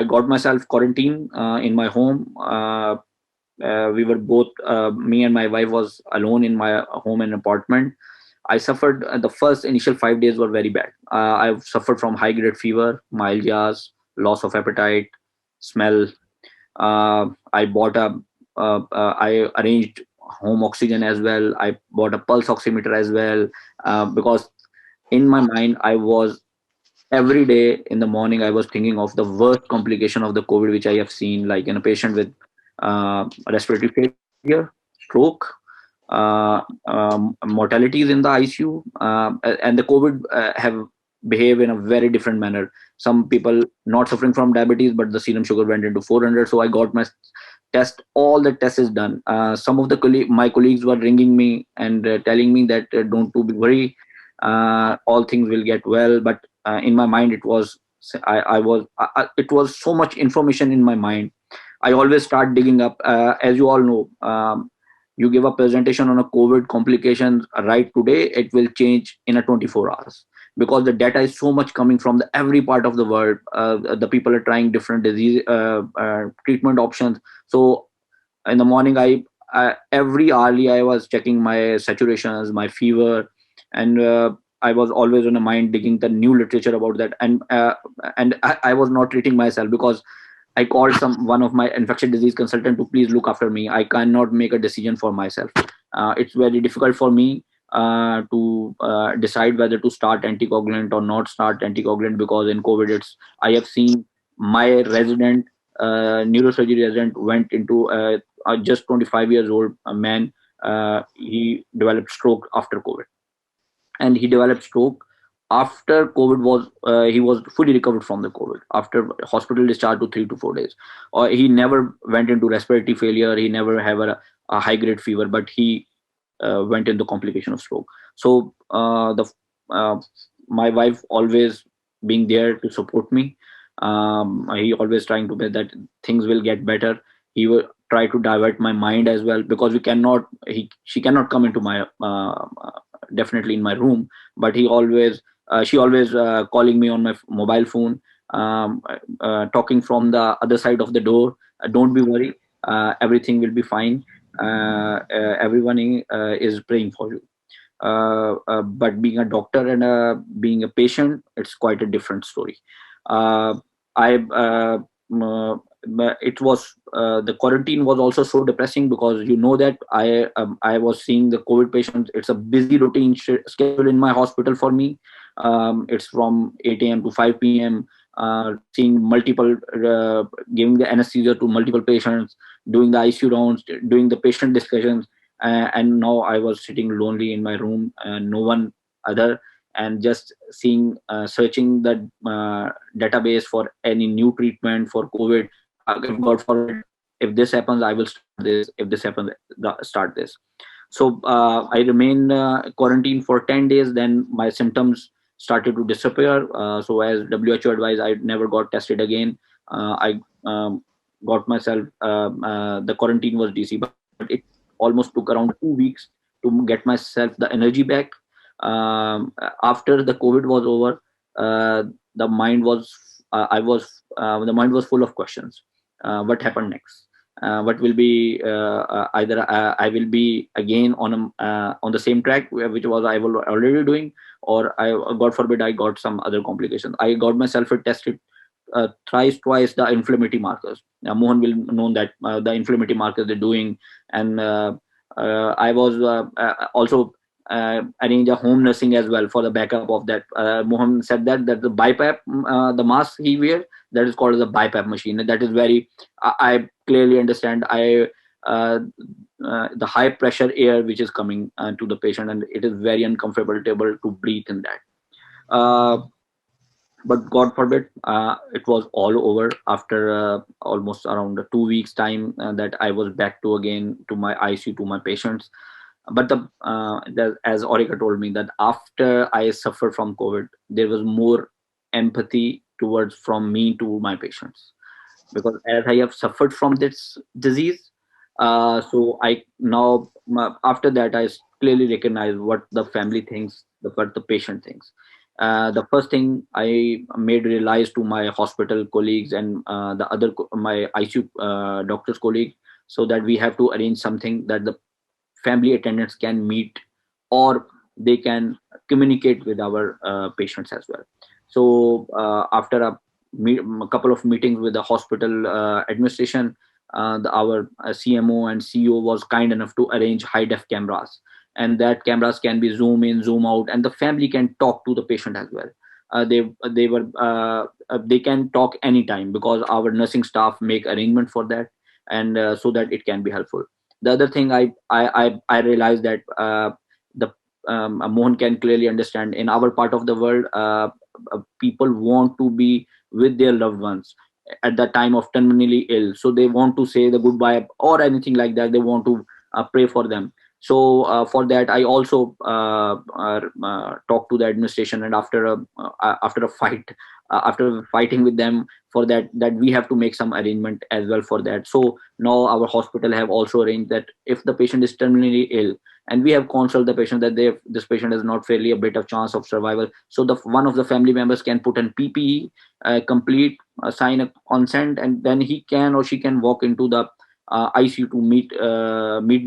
got myself quarantined in my home. We were both, me and my wife was alone in my home and apartment. I suffered, the first initial 5 days were very bad. I suffered from high grade fever, myalgias, loss of appetite, smell. I arranged home oxygen as well. I bought a pulse oximeter as well, because in my mind, every day in the morning, I was thinking of the worst complication of the COVID, which I have seen, like in a patient with respiratory failure, stroke, mortalities in the ICU, and the COVID have behave in a very different manner. Some people not suffering from diabetes, but the serum sugar went into 400. So I got my test. All the tests is done. Some of my colleagues were ringing me and telling me that don't be worry, all things will get well. But in my mind, it was so much information in my mind. I always start digging up. As you all know, you give a presentation on a COVID complications right today, it will change in a 24 hours, because the data is so much coming from every part of the world. The people are trying different disease treatment options. So in the morning, every hourly I was checking my saturations, my fever, and I was always on my mind digging the new literature about that. And I was not treating myself, because I called one of my infectious disease consultant to please look after me. I cannot make a decision for myself. It's very difficult for me to decide whether to start anticoagulant or not start anticoagulant, because in COVID, I have seen my resident, neurosurgery resident, went into just 25 years old a man. He developed stroke after COVID, and he developed stroke after COVID he was fully recovered from the COVID after hospital discharge to 3 to 4 days. He never went into respiratory failure. He never had a high grade fever, but he went into complication of stroke. So my wife always being there to support me. He always trying to be that things will get better. He will try to divert my mind as well, because she cannot come into my definitely in my room, but he always She always calling me on my mobile phone, talking from the other side of the door. Don't be worried. Everything will be fine. Everyone is praying for you. But being a doctor and being a patient, it's quite a different story. It was the quarantine was also so depressing, because you know that I was seeing the COVID patients. It's a busy routine schedule in my hospital for me. It's from 8 a.m. to 5 p.m. Seeing multiple, giving the anesthesia to multiple patients, doing the ICU rounds, doing the patient discussions. And now I was sitting lonely in my room, no one other, and just searching the database for any new treatment for COVID. If God forbid, if this happens, I will start this. If this happens, start this. So I remained quarantined for 10 days. Then my symptoms started to disappear. So as WHO advised, I never got tested again. I got myself, the quarantine was DC, but it almost took around 2 weeks to get myself the energy back. After the COVID was over, the mind was full of questions. What happened next? What will be either I will be again on the same track which was I was already doing, or God forbid, I got some other complications. I got myself tested twice the inflammatory markers. Mohan will know that the inflammatory markers they're doing, and I was also arrange a home nursing as well for the backup of that. Mohan said that the BiPAP, the mask he wears, that is called the BiPAP machine. That is very, I clearly understand. The high pressure air which is coming to the patient, and it is very uncomfortable to breathe in that. But God forbid, it was all over after almost around 2 weeks time that I was back to my ICU, to my patients. But as Aurica told me, that after I suffered from COVID, there was more empathy from me to my patients, because as I have suffered from this disease, so I now, after that, I clearly recognize what the family thinks, what the patient thinks. The first thing I made realize to my hospital colleagues and my ICU doctors colleagues, so that we have to arrange something that the family attendants can meet, or they can communicate with our patients as well. So after a couple of meetings with the hospital administration, our CMO and CEO was kind enough to arrange high-def cameras, and that cameras can be zoom in, zoom out, and the family can talk to the patient as well. They can talk anytime, because our nursing staff make arrangement for that, and so that it can be helpful. The other thing I realized that Mohan can clearly understand, in our part of the world, people want to be with their loved ones at the time of terminally ill. So they want to say the goodbye or anything like that. They want to pray for them. So for that, I also talked to the administration, and after a fight, after fighting with them for that we have to make some arrangement as well for that. So now our hospital have also arranged that if the patient is terminally ill, and we have counseled the patient that this patient has not fairly a bit of chance of survival, so one of the family members can put an PPE, complete, sign a consent, and then he can or she can walk into the ICU to meet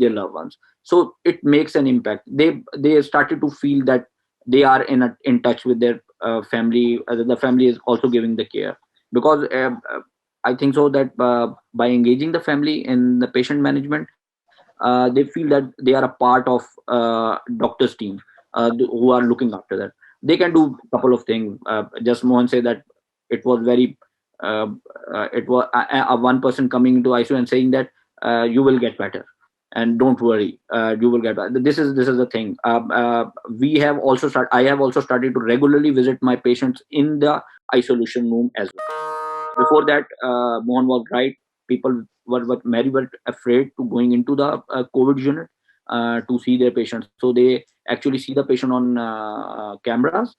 their loved ones. So it makes an impact. They started to feel that they are in touch with their family. The family is also giving the care, because I think so that by engaging the family in the patient management, they feel that they are a part of doctor's team who are looking after that. They can do a couple of things. Just Mohan say that it was very it was one person coming into ICU and saying that you will get better, and don't worry, you will get better. This is the thing. I have also started to regularly visit my patients in the isolation room as well. Before that, Mohan was right. People were very afraid to going into the COVID unit to see their patients. So they actually see the patient on cameras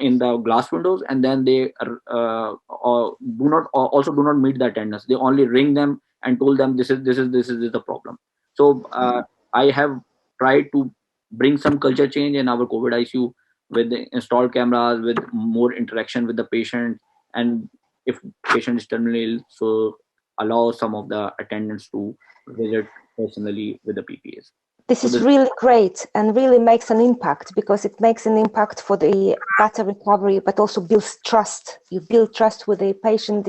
in the glass windows, and then they do not meet the attendants. They only ring them and told them this is the problem. So I have tried to bring some culture change in our COVID ICU, with the installed cameras, with more interaction with the patient, and if patient is terminally ill, so allow some of the attendants to visit personally with the PPAs. This is really great and really makes an impact, because it makes an impact for the better recovery, but also builds trust. You build trust with the patient.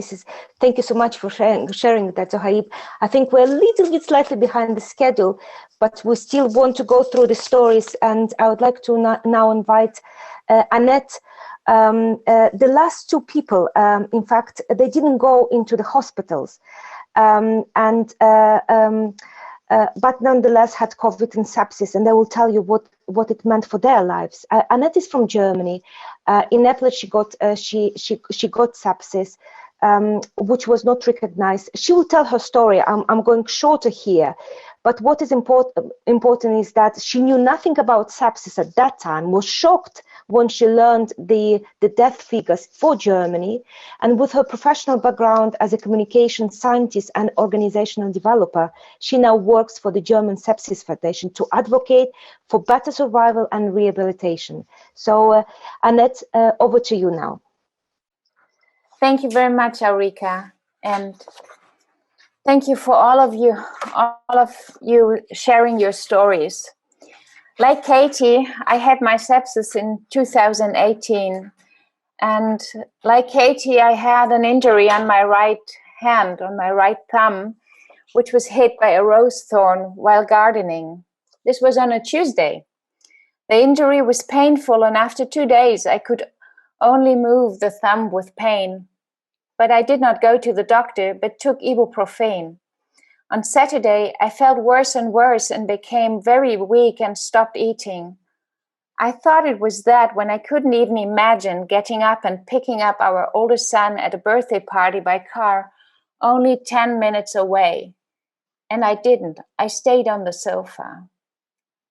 Thank you so much for sharing that, Sohaib. I think we're a little bit slightly behind the schedule, but we still want to go through the stories. And I would like to now invite Annette. The last two people, in fact, they didn't go into the hospitals. But nonetheless had COVID and sepsis, and they will tell you what it meant for their lives. Annette is from Germany. In April, she got sepsis, which was not recognized. She will tell her story. I'm going shorter here, but what is important is that she knew nothing about sepsis at that time, was shocked when she learned the death figures for Germany, and with her professional background as a communication scientist and organizational developer, she now works for the German Sepsis Foundation to advocate for better survival and rehabilitation. So, Annette, over to you now. Thank you very much, Aurica, and thank you for all of you sharing your stories. Like Katy, I had my sepsis in 2018, and like Katy, I had an injury on my right hand, on my right thumb, which was hit by a rose thorn while gardening. This was on a Tuesday. The injury was painful, and after 2 days, I could only move the thumb with pain. But I did not go to the doctor, but took ibuprofen. On Saturday, I felt worse and worse and became very weak and stopped eating. I thought it was that when I couldn't even imagine getting up and picking up our older son at a birthday party by car, only 10 minutes away. And I didn't. I stayed on the sofa.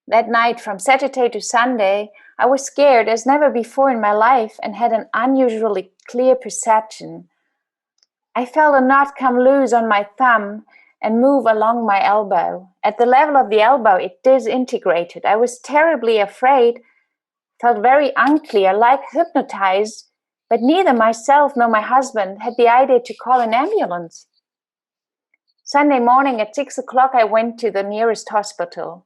That night, from Saturday to Sunday, I was scared as never before in my life and had an unusually clear perception. I felt a knot come loose on my thumb and move along my elbow. At the level of the elbow, it disintegrated. I was terribly afraid, felt very unclear, like hypnotized, but neither myself nor my husband had the idea to call an ambulance. Sunday morning at 6 o'clock, I went to the nearest hospital.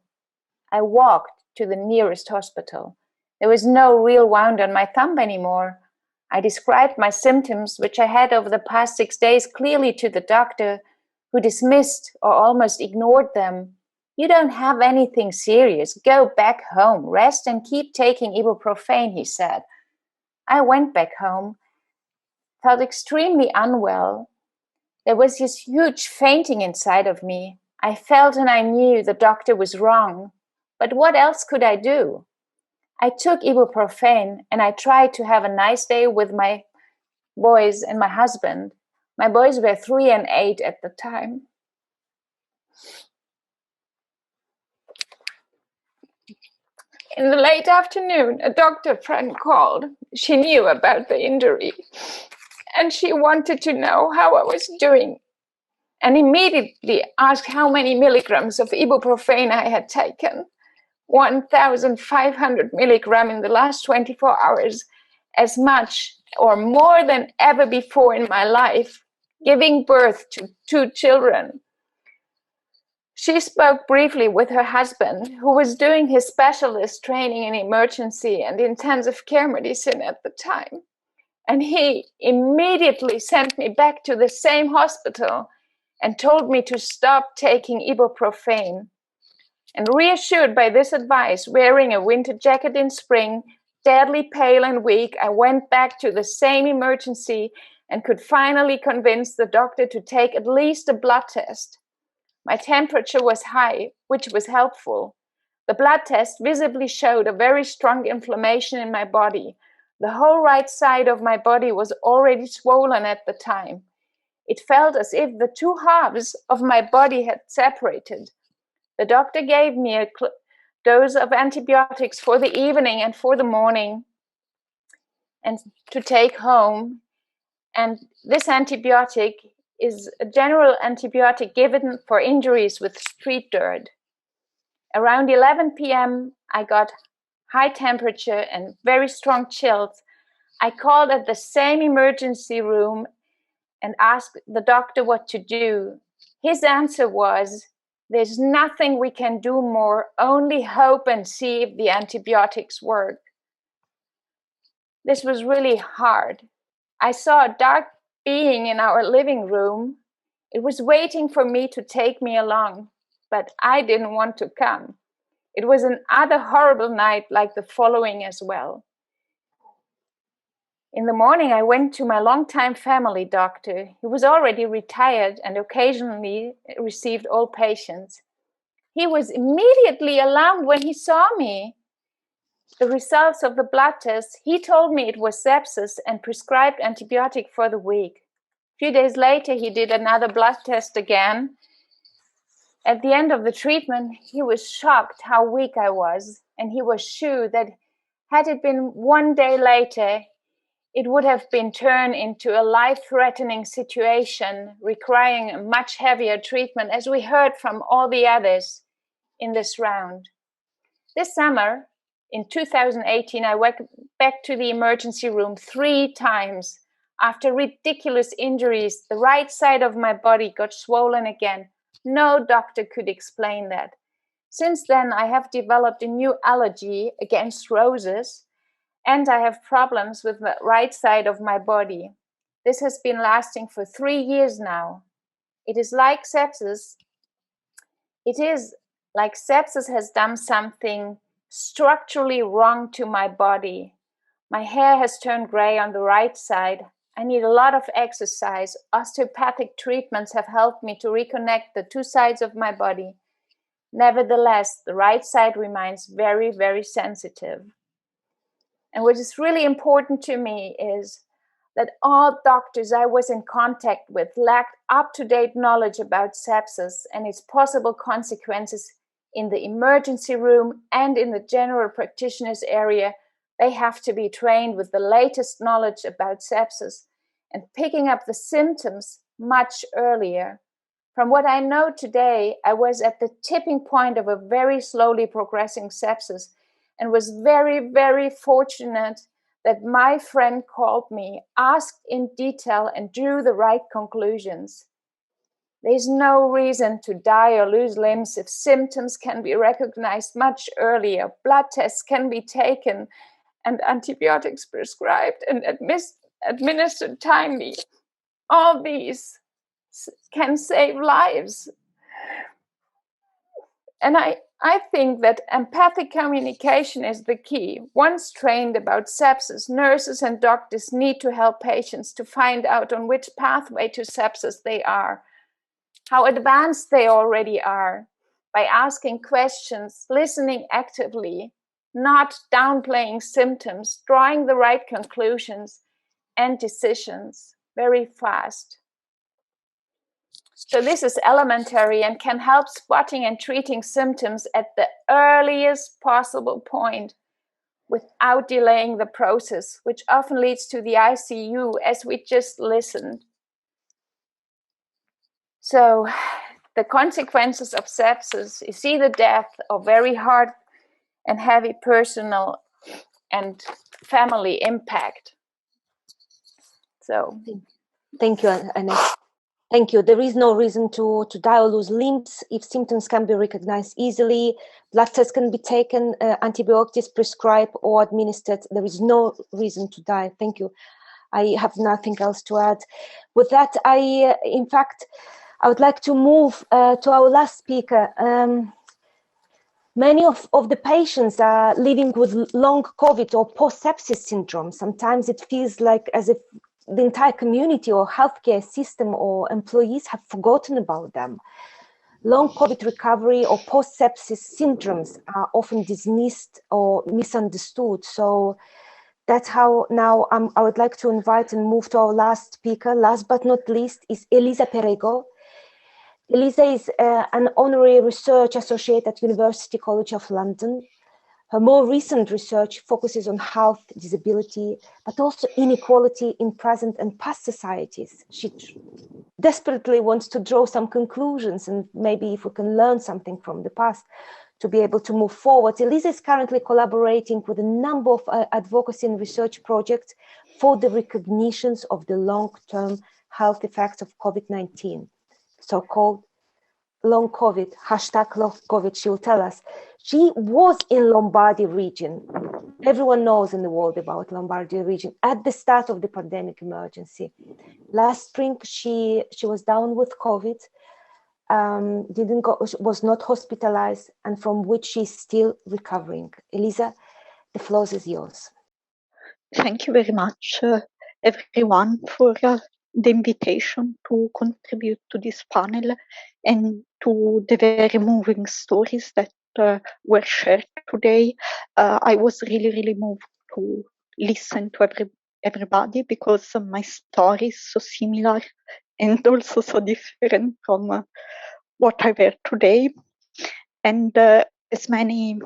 I walked to the nearest hospital. There was no real wound on my thumb anymore. I described my symptoms, which I had over the past 6 days, clearly to the doctor, who dismissed or almost ignored them. You don't have anything serious. Go back home, rest and keep taking ibuprofen, he said. I went back home, felt extremely unwell. There was this huge fainting inside of me. I felt and I knew the doctor was wrong. But what else could I do? I took ibuprofen and I tried to have a nice day with my boys and my husband. My boys were 3 and 8 at the time. In the late afternoon, a doctor friend called. She knew about the injury and she wanted to know how I was doing and immediately asked how many milligrams of ibuprofen I had taken. 1,500 milligrams in the last 24 hours, as much or more than ever before in my life, giving birth to 2 children. She spoke briefly with her husband, who was doing his specialist training in emergency and intensive care medicine at the time. And he immediately sent me back to the same hospital and told me to stop taking ibuprofen. And reassured by this advice, wearing a winter jacket in spring, deadly pale and weak, I went back to the same emergency and could finally convince the doctor to take at least a blood test. My temperature was high, which was helpful. The blood test visibly showed a very strong inflammation in my body. The whole right side of my body was already swollen at the time. It felt as if the 2 halves of my body had separated. The doctor gave me a dose of antibiotics for the evening and for the morning and to take home. And this antibiotic is a general antibiotic given for injuries with street dirt. Around 11 p.m., I got high temperature and very strong chills, I called at the same emergency room and asked the doctor what to do. His answer was, "There's nothing we can do more, only hope and see if the antibiotics work." This was really hard. I saw a dark being in our living room. It was waiting for me to take me along, but I didn't want to come. It was another horrible night like the following as well. In the morning, I went to my longtime family doctor. He was already retired and occasionally received all patients. He was immediately alarmed when he saw me. The results of the blood test, he told me it was sepsis and prescribed antibiotic for the week. A few days later, he did another blood test again. At the end of the treatment, he was shocked how weak I was, and he was sure that had it been one day later, it would have been turned into a life-threatening situation, requiring a much heavier treatment, as we heard from all the others in this round. This summer, in 2018, I went back to the emergency room 3 times. After ridiculous injuries, the right side of my body got swollen again. No doctor could explain that. Since then, I have developed a new allergy against roses, and I have problems with the right side of my body. This has been lasting for 3 years now. It is like sepsis. Sepsis has done something structurally wrong to my body. My hair has turned gray on the right side. I need a lot of exercise. Osteopathic treatments have helped me to reconnect the 2 sides of my body. Nevertheless, the right side remains very, very sensitive. And what is really important to me is that all doctors I was in contact with lacked up-to-date knowledge about sepsis and its possible consequences in the emergency room and in the general practitioners area. They have to be trained with the latest knowledge about sepsis and picking up the symptoms much earlier. From what I know today, I was at the tipping point of a very slowly progressing sepsis and was very, very fortunate that my friend called me, asked in detail, and drew the right conclusions. There's no reason to die or lose limbs if symptoms can be recognized much earlier, blood tests can be taken, and antibiotics prescribed and administered timely. All these can save lives. And I think that empathic communication is the key. Once trained about sepsis, nurses and doctors need to help patients to find out on which pathway to sepsis they are, how advanced they already are, by asking questions, listening actively, not downplaying symptoms, drawing the right conclusions and decisions very fast. So this is elementary and can help spotting and treating symptoms at the earliest possible point without delaying the process, which often leads to the ICU, as we just listened. So the consequences of sepsis is either death or very hard and heavy personal and family impact. So thank you, Annette. Thank you. There is no reason to die or lose limbs if symptoms can be recognized easily. Blood tests can be taken, antibiotics prescribed or administered. There is no reason to die. Thank you. I have nothing else to add. With that, I would like to move to our last speaker. Many of the patients are living with long COVID or post-sepsis syndrome. Sometimes it feels like as if the entire community or healthcare system or employees have forgotten about them. Long COVID recovery or post-sepsis syndromes are often dismissed or misunderstood. So that's how now I would like to invite and move to our last speaker. Last but not least is Elisa Perego. Elisa is an honorary research associate at University College of London. Her more recent research focuses on health, disability, but also inequality in present and past societies. She desperately wants to draw some conclusions and maybe if we can learn something from the past to be able to move forward. Elisa is currently collaborating with a number of advocacy and research projects for the recognitions of the long-term health effects of COVID-19, so-called long COVID, hashtag long COVID, she will tell us. She was in Lombardy region. Everyone knows in the world about Lombardy region at the start of the pandemic emergency. Last spring, she was down with COVID, was not hospitalized, and from which she's still recovering. Elisa, the floor is yours. Thank you very much, everyone, for the invitation to contribute to this panel and to the very moving stories that were shared today. I was really moved to listen to everybody because my story is so similar and also so different from what I heard today. And as many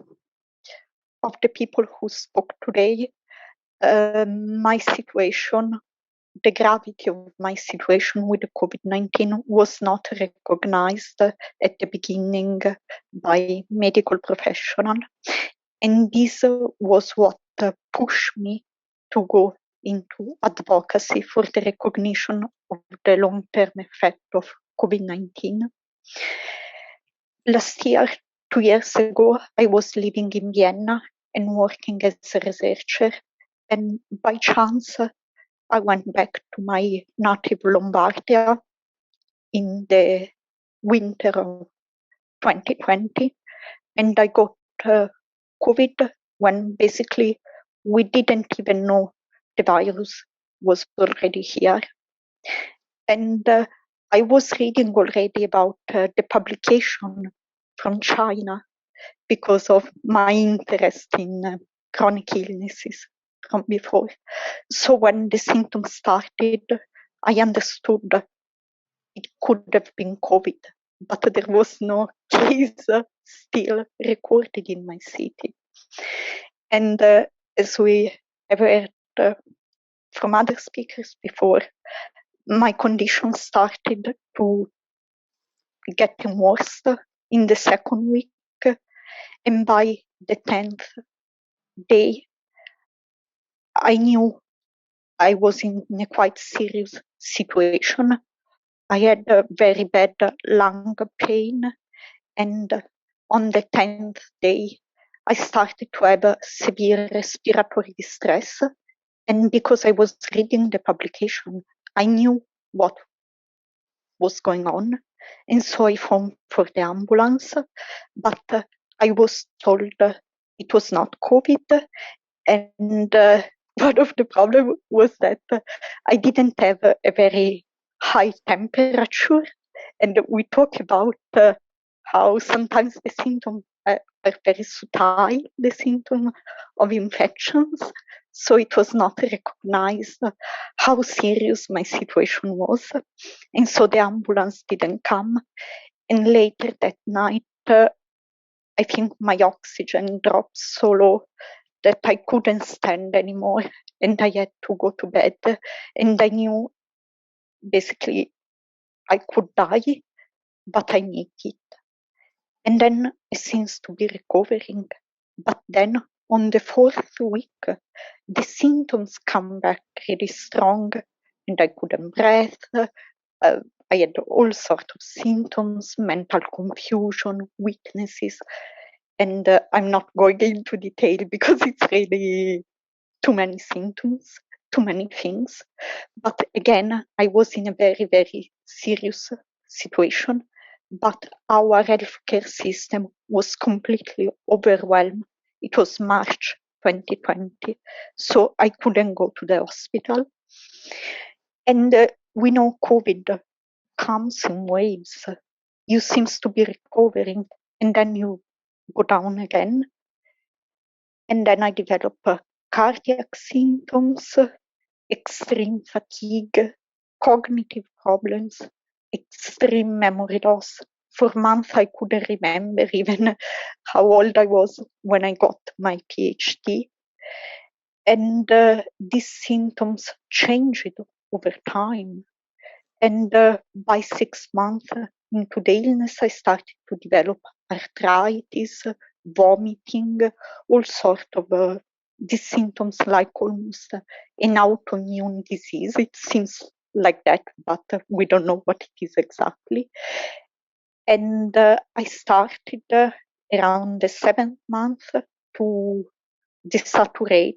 of the people who spoke today, my situation, the gravity of my situation with COVID-19 was not recognized at the beginning by medical professionals. And this was what pushed me to go into advocacy for the recognition of the long-term effect of COVID-19. Last year, 2 years ago, I was living in Vienna and working as a researcher. And by chance, I went back to my native Lombardia in the winter of 2020, and I got COVID when basically we didn't even know the virus was already here. And I was reading already about the publication from China because of my interest in chronic illnesses from before. So when the symptoms started, I understood that it could have been COVID, but there was no case still recorded in my city. And as we have heard from other speakers before, my condition started to get worse in the second week. And by the 10th day, I knew I was in a quite serious situation. I had a very bad lung pain, and on the 10th day, I started to have a severe respiratory distress. And because I was reading the publication, I knew what was going on. And so I phoned for the ambulance, but I was told it was not COVID. And one of the problems was that I didn't have a very high temperature. And we talk about how sometimes the symptoms are very subtle, the symptoms of infections. So it was not recognized how serious my situation was. And so the ambulance didn't come. And later that night, I think my oxygen dropped so low that I couldn't stand anymore, and I had to go to bed. And I knew basically I could die, but I need it. And then it seems to be recovering. But then on the 4th week, the symptoms come back really strong, and I couldn't breathe. I had all sorts of symptoms, mental confusion, weaknesses. And I'm not going into detail because it's really too many symptoms, too many things. But again, I was in a very serious situation. But our healthcare system was completely overwhelmed. It was March 2020, so I couldn't go to the hospital. And we know COVID comes in waves. You seem to be recovering, and then you go down again. And then I developed cardiac symptoms, extreme fatigue, cognitive problems, extreme memory loss. For months, I couldn't remember even how old I was when I got my PhD. And these symptoms changed over time. And by 6 months into the illness, I started to develop arthritis, vomiting, all sorts of these symptoms like almost an autoimmune disease. It seems like that, but we don't know what it is exactly. And I started around the 7th month to desaturate.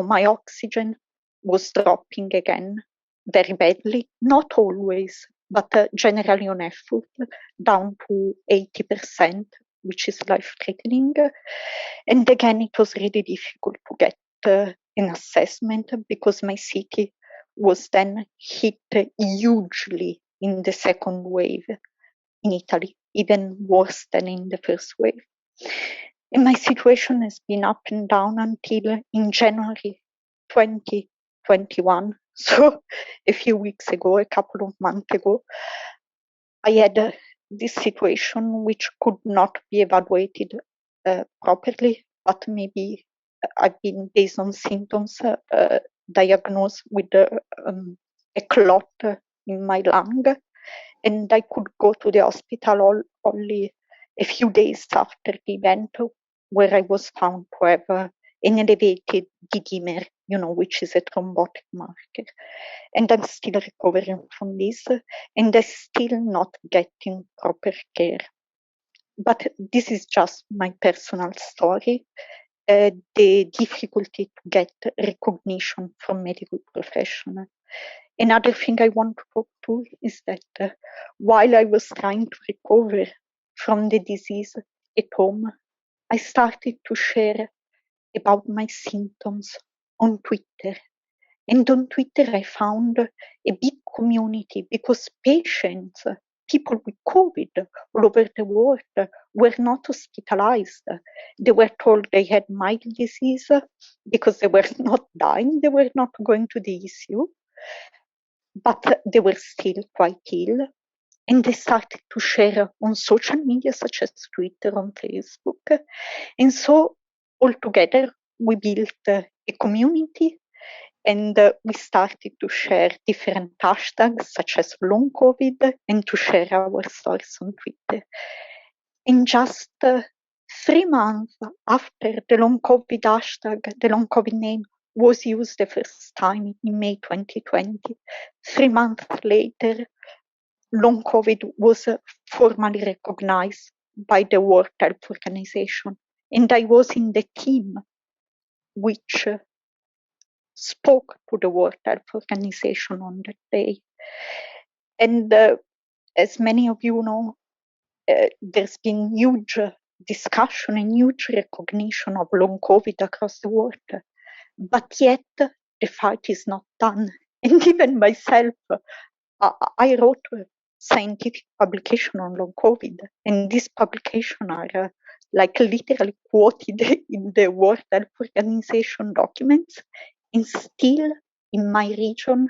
My oxygen was dropping again very badly, not always, but generally on effort, down to 80%, which is life-threatening. And again, it was really difficult to get an assessment because my city was then hit hugely in the second wave in Italy, even worse than in the first wave. And my situation has been up and down until in January 2021. So a few weeks ago, a couple of months ago, I had this situation which could not be evaluated properly, but maybe I've been, based on symptoms, diagnosed with a clot in my lung. And I could go to the hospital only a few days after the event, where I was found to have an elevated D-dimer, which is a thrombotic marker. And I'm still recovering from this, and I'm still not getting proper care. But this is just my personal story. The difficulty to get recognition from medical professionals. Another thing I want to talk to is that while I was trying to recover from the disease at home, I started to share about my symptoms on Twitter. And on Twitter, I found a big community because patients, people with COVID all over the world, were not hospitalized. They were told they had mild disease because they were not dying, they were not going to the ICU. But they were still quite ill, and they started to share on social media such as Twitter, on Facebook. And so altogether we built a community, and we started to share different hashtags such as long COVID and to share our stories on Twitter. In just 3 months after the long COVID hashtag, the long COVID name was used the first time in May 2020. 3 months later, long COVID was formally recognized by the World Health Organization. And I was in the team which spoke to the World Health Organization on that day. And as many of you know, there's been huge discussion and huge recognition of long COVID across the world. But yet, the fight is not done. And even myself, I wrote a scientific publication on long COVID, and these publications are literally quoted in the World Health Organization documents. And still, in my region,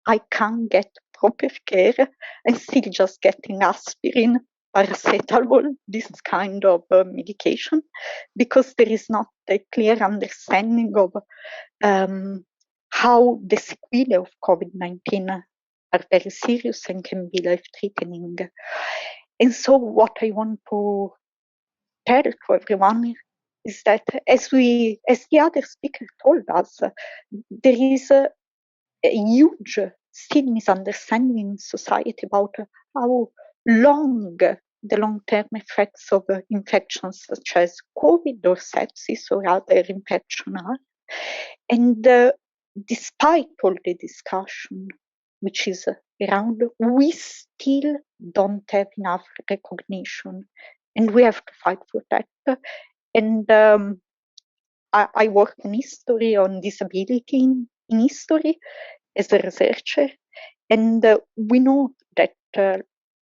I can't get proper care. I'm still just getting aspirin, paracetamol, this kind of medication, because there is not a clear understanding of how the sequelae of COVID-19 are very serious and can be life-threatening. And so what I want to tell to everyone is that, as the other speaker told us, there is a huge still misunderstanding in society about how long the long-term effects of infections such as COVID or sepsis or other infections are. And despite all the discussion which is around, we still don't have enough recognition, and we have to fight for that. And I work in history, on disability in history as a researcher, and we know that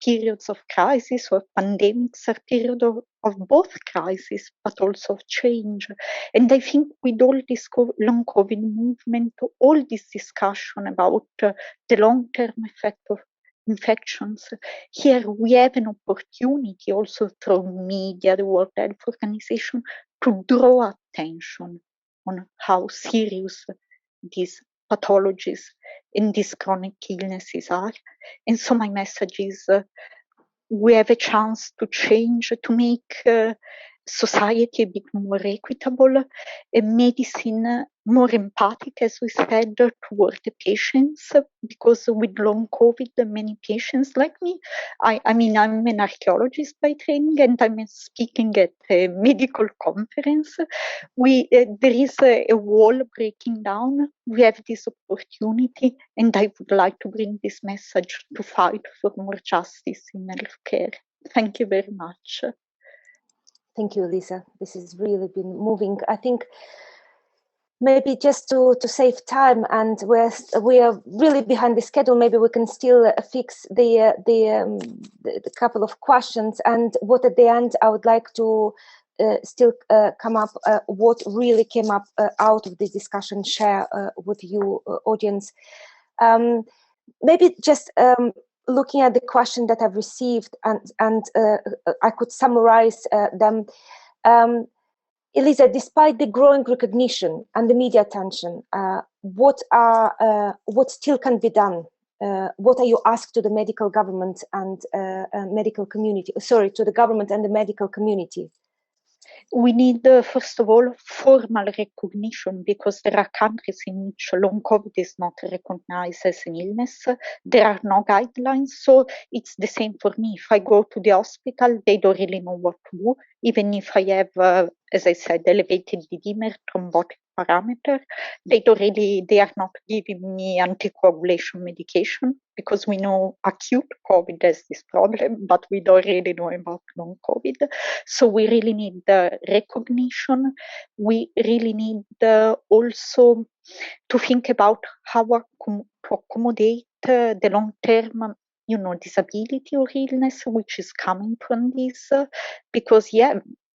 periods of crisis or pandemics are periods of both crisis, but also of change. And I think with all this long COVID movement, all this discussion about the long-term effect of infections, here we have an opportunity also through media, the World Health Organization, to draw attention on how serious these pathologies and these chronic illnesses are. And so my message is we have a chance to change, to make society a bit more equitable, medicine more empathic, as we said, toward the patients, because with long COVID, many patients like me, I mean, I'm an archaeologist by training, and I'm speaking at a medical conference. There is a wall breaking down. We have this opportunity, and I would like to bring this message to fight for more justice in healthcare. Thank you very much. Thank you, Elisa. This has really been moving. I think maybe just to save time, and we are really behind the schedule, maybe we can still fix the couple of questions. And what at the end I would like to still come up, what really came up out of this discussion, share with you, audience. Maybe just looking at the question that I've received, and I could summarize them. Elisa, despite the growing recognition and the media attention, what still can be done? What are you asked to the medical government and medical community? Sorry, to the government and the medical community. We need, first of all, formal recognition, because there are countries in which long COVID is not recognized as an illness. There are no guidelines, so it's the same for me. If I go to the hospital, they don't really know what to do. Even if I have, as I said, elevated dimer, thrombotic parameter, they are not giving me anticoagulation medication, because we know acute COVID has this problem, but we don't really know about long COVID. So we really need the recognition. We really need also to think about how to accommodate the long-term, disability or illness which is coming from this, because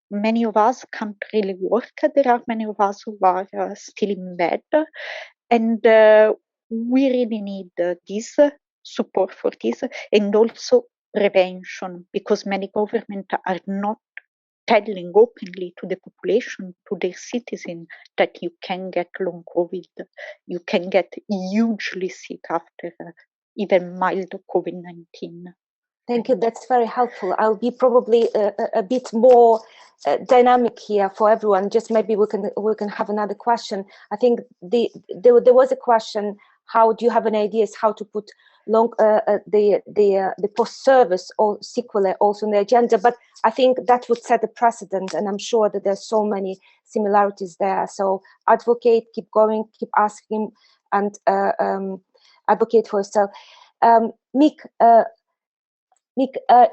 many of us can't really work. There are many of us who are still in bed, and we really need this support for this, and also prevention, because many governments are not telling openly to the population, to their citizens, that you can get long COVID, you can get hugely sick after even mild COVID-19. Thank you. That's very helpful. I'll be probably a bit more dynamic here for everyone. Just maybe we can have another question. I think there was a question. How do you have any ideas how to put the post-service or sequelae also on the agenda? But I think that would set a precedent, and I'm sure that there's so many similarities there. So advocate, keep going, keep asking, and advocate for yourself. Mick,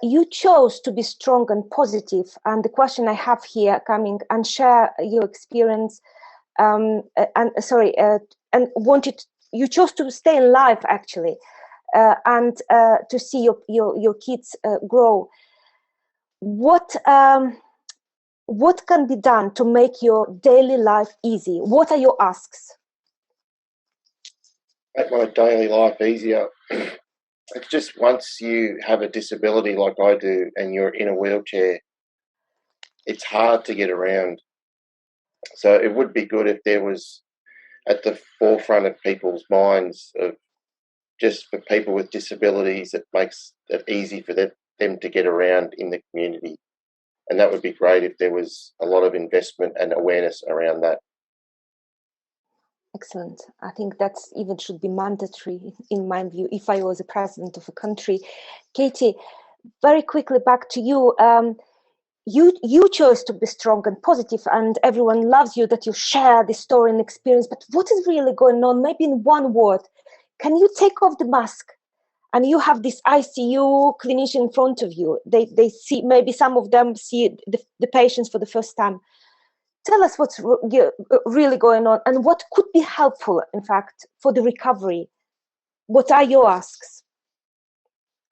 you chose to be strong and positive, and the question I have here coming, and share your experience, and you chose to stay alive actually, and to see your kids grow. What can be done to make your daily life easy? What are your asks? Make my daily life easier. It's just once you have a disability like I do and you're in a wheelchair, it's hard to get around. So it would be good if there was at the forefront of people's minds of just for people with disabilities, it makes it easy for them to get around in the community. And that would be great if there was a lot of investment and awareness around that. Excellent. I think that's even should be mandatory in my view, if I was a president of a country. Katy, very quickly back to you. You chose to be strong and positive, and everyone loves you that you share the story and experience. But what is really going on? Maybe in one word, can you take off the mask? And you have this ICU clinician in front of you. They see, maybe some of them see the patients for the first time. Tell us what's really going on and what could be helpful, in fact, for the recovery. What are your asks?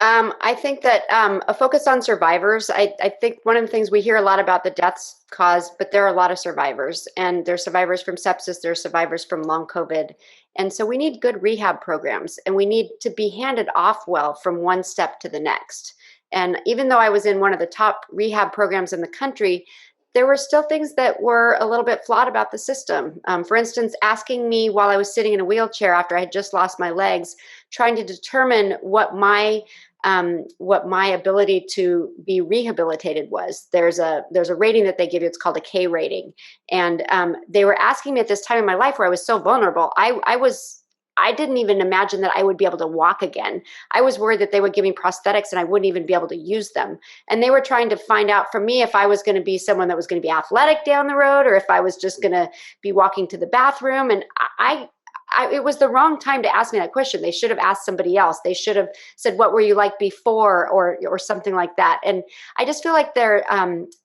I think that a focus on survivors. I think one of the things we hear a lot about the deaths caused, but there are a lot of survivors, and there's survivors from sepsis, there's survivors from long COVID. And so we need good rehab programs, and we need to be handed off well from one step to the next. And even though I was in one of the top rehab programs in the country, there were still things that were a little bit flawed about the system. For instance, asking me while I was sitting in a wheelchair after I had just lost my legs, trying to determine what my what my ability to be rehabilitated was. There's a rating that they give you. It's called a K rating. And they were asking me at this time in my life where I was so vulnerable. I didn't even imagine that I would be able to walk again. I was worried that they would give me prosthetics and I wouldn't even be able to use them. And they were trying to find out from me if I was going to be someone that was going to be athletic down the road, or if I was just going to be walking to the bathroom. And it was the wrong time to ask me that question. They should have asked somebody else. They should have said, what were you like before, or something like that. And I just feel like there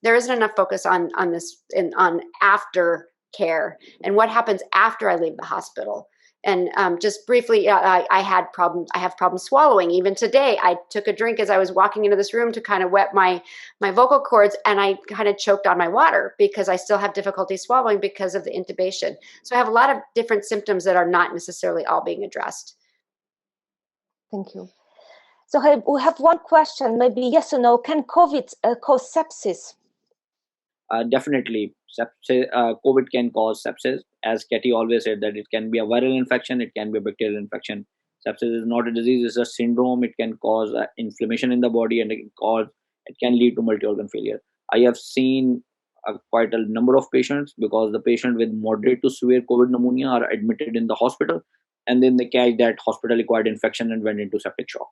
isn't enough focus on this and on after care and what happens after I leave the hospital. And just briefly, I have problems swallowing. Even today, I took a drink as I was walking into this room to kind of wet my vocal cords, and I kind of choked on my water because I still have difficulty swallowing because of the intubation. So I have a lot of different symptoms that are not necessarily all being addressed. Thank you. So we have one question, maybe yes or no. Can COVID cause sepsis? Definitely, COVID can cause sepsis. As Katy always said, that it can be a viral infection, it can be a bacterial infection. Sepsis is not a disease; it's a syndrome. It can cause inflammation in the body, and it can lead to multi-organ failure. I have seen quite a number of patients, because the patient with moderate to severe COVID pneumonia are admitted in the hospital, and then they catch that hospital-acquired infection and went into septic shock.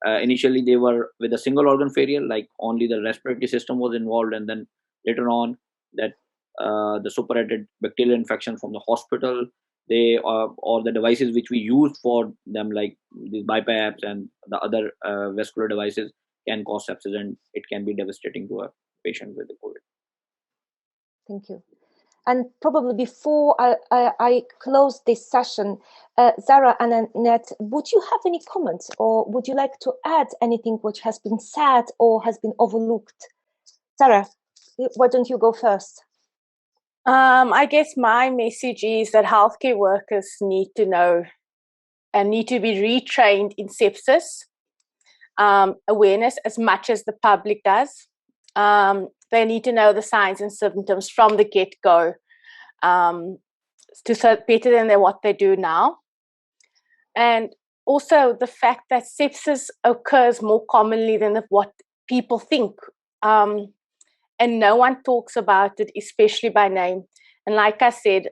Initially, they were with a single organ failure, like only the respiratory system was involved, and then later on, that the superadded bacterial infection from the hospital, or the devices which we used for them, like these BiPAPs and the other vascular devices, can cause sepsis, and it can be devastating to a patient with the COVID. Thank you. And probably before I close this session, Zarah and Annette, would you have any comments, or would you like to add anything which has been said or has been overlooked? Zarah, why don't you go first? I guess my message is that healthcare workers need to know and need to be retrained in sepsis awareness as much as the public does. They need to know the signs and symptoms from the get-go to so better than what they do now. And also the fact that sepsis occurs more commonly than what people think. And no one talks about it, especially by name. And like I said,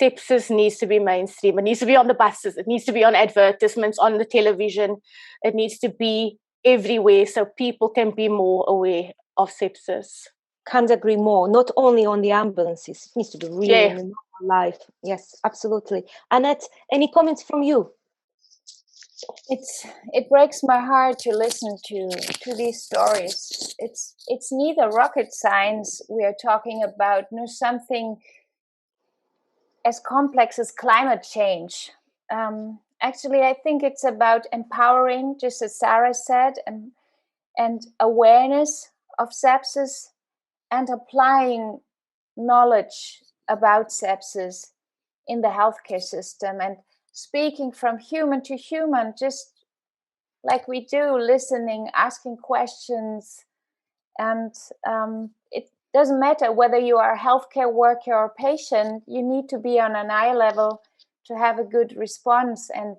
sepsis needs to be mainstream. It needs to be on the buses. It needs to be on advertisements, on the television. It needs to be everywhere so people can be more aware of sepsis. Can't agree more. Not only on the ambulances. It needs to be really in the normal life. Yes, absolutely. Annette, any comments from you? It breaks my heart to listen to these stories. It's neither rocket science we are talking about, nor something as complex as climate change. Actually, I think it's about empowering, just as Zarah said, and awareness of sepsis, and applying knowledge about sepsis in the healthcare system, and speaking from human to human, just like we do, listening, asking questions. And it doesn't matter whether you are a healthcare worker or patient, you need to be on an eye level to have a good response and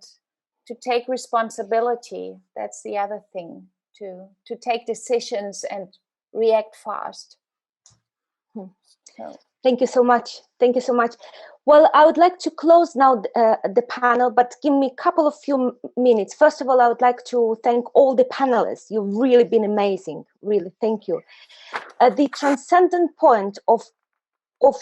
to take responsibility. That's the other thing, to take decisions and react fast. So. Thank you so much. Thank you so much. Well, I would like to close now the panel, but give me a few minutes. First of all, I would like to thank all the panelists. You've really been amazing. Really, thank you. The transcendent point of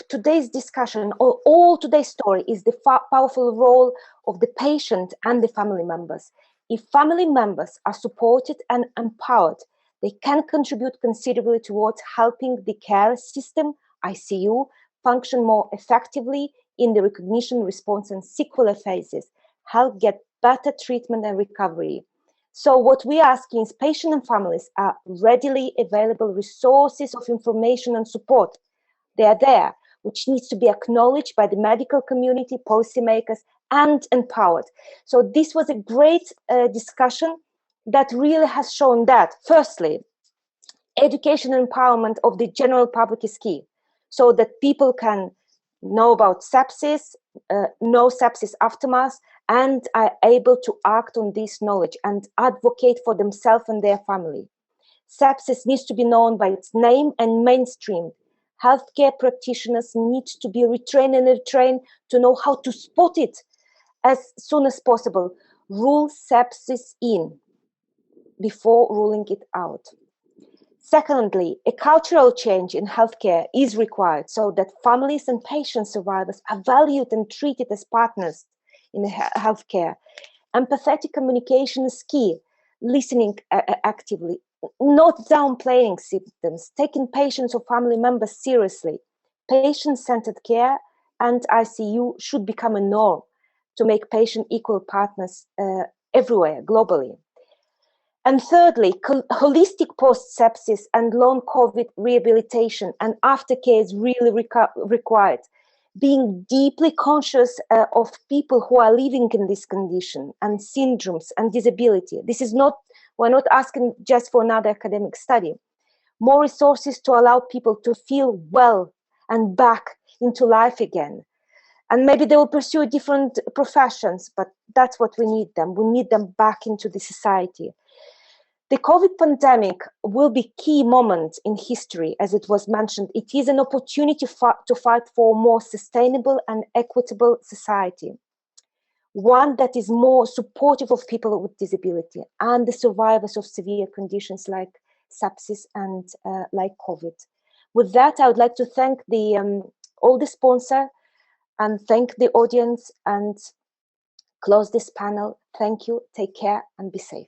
today's discussion, or all today's story, is the powerful role of the patient and the family members. If family members are supported and empowered, they can contribute considerably towards helping the care system, ICU, function more effectively in the recognition, response, and sequelae phases, help get better treatment and recovery. So what we are asking is patients and families are readily available resources of information and support. They are there, which needs to be acknowledged by the medical community, policymakers, and empowered. So this was a great discussion that really has shown that, firstly, education and empowerment of the general public is key, so that people can know about sepsis, know sepsis aftermath, and are able to act on this knowledge and advocate for themselves and their family. Sepsis needs to be known by its name and mainstream. Healthcare practitioners need to be retrained and retrained to know how to spot it as soon as possible. Rule sepsis in before ruling it out. Secondly, a cultural change in healthcare is required so that families and patient survivors are valued and treated as partners in healthcare. Empathetic communication is key. Listening actively, not downplaying symptoms, taking patients or family members seriously. Patient-centered care and ICU should become a norm to make patient equal partners everywhere, globally. And thirdly, holistic post-sepsis and long COVID rehabilitation and aftercare is really required. Being deeply conscious of people who are living in this condition and syndromes and disability. This is not, we're not asking just for another academic study. More resources to allow people to feel well and back into life again. And maybe they will pursue different professions, but that's what we need them. We need them back into the society. The COVID pandemic will be a key moment in history, as it was mentioned. It is an opportunity to fight for a more sustainable and equitable society, one that is more supportive of people with disability and the survivors of severe conditions like sepsis and like COVID. With that, I would like to thank all the sponsors and thank the audience and close this panel. Thank you, take care and be safe.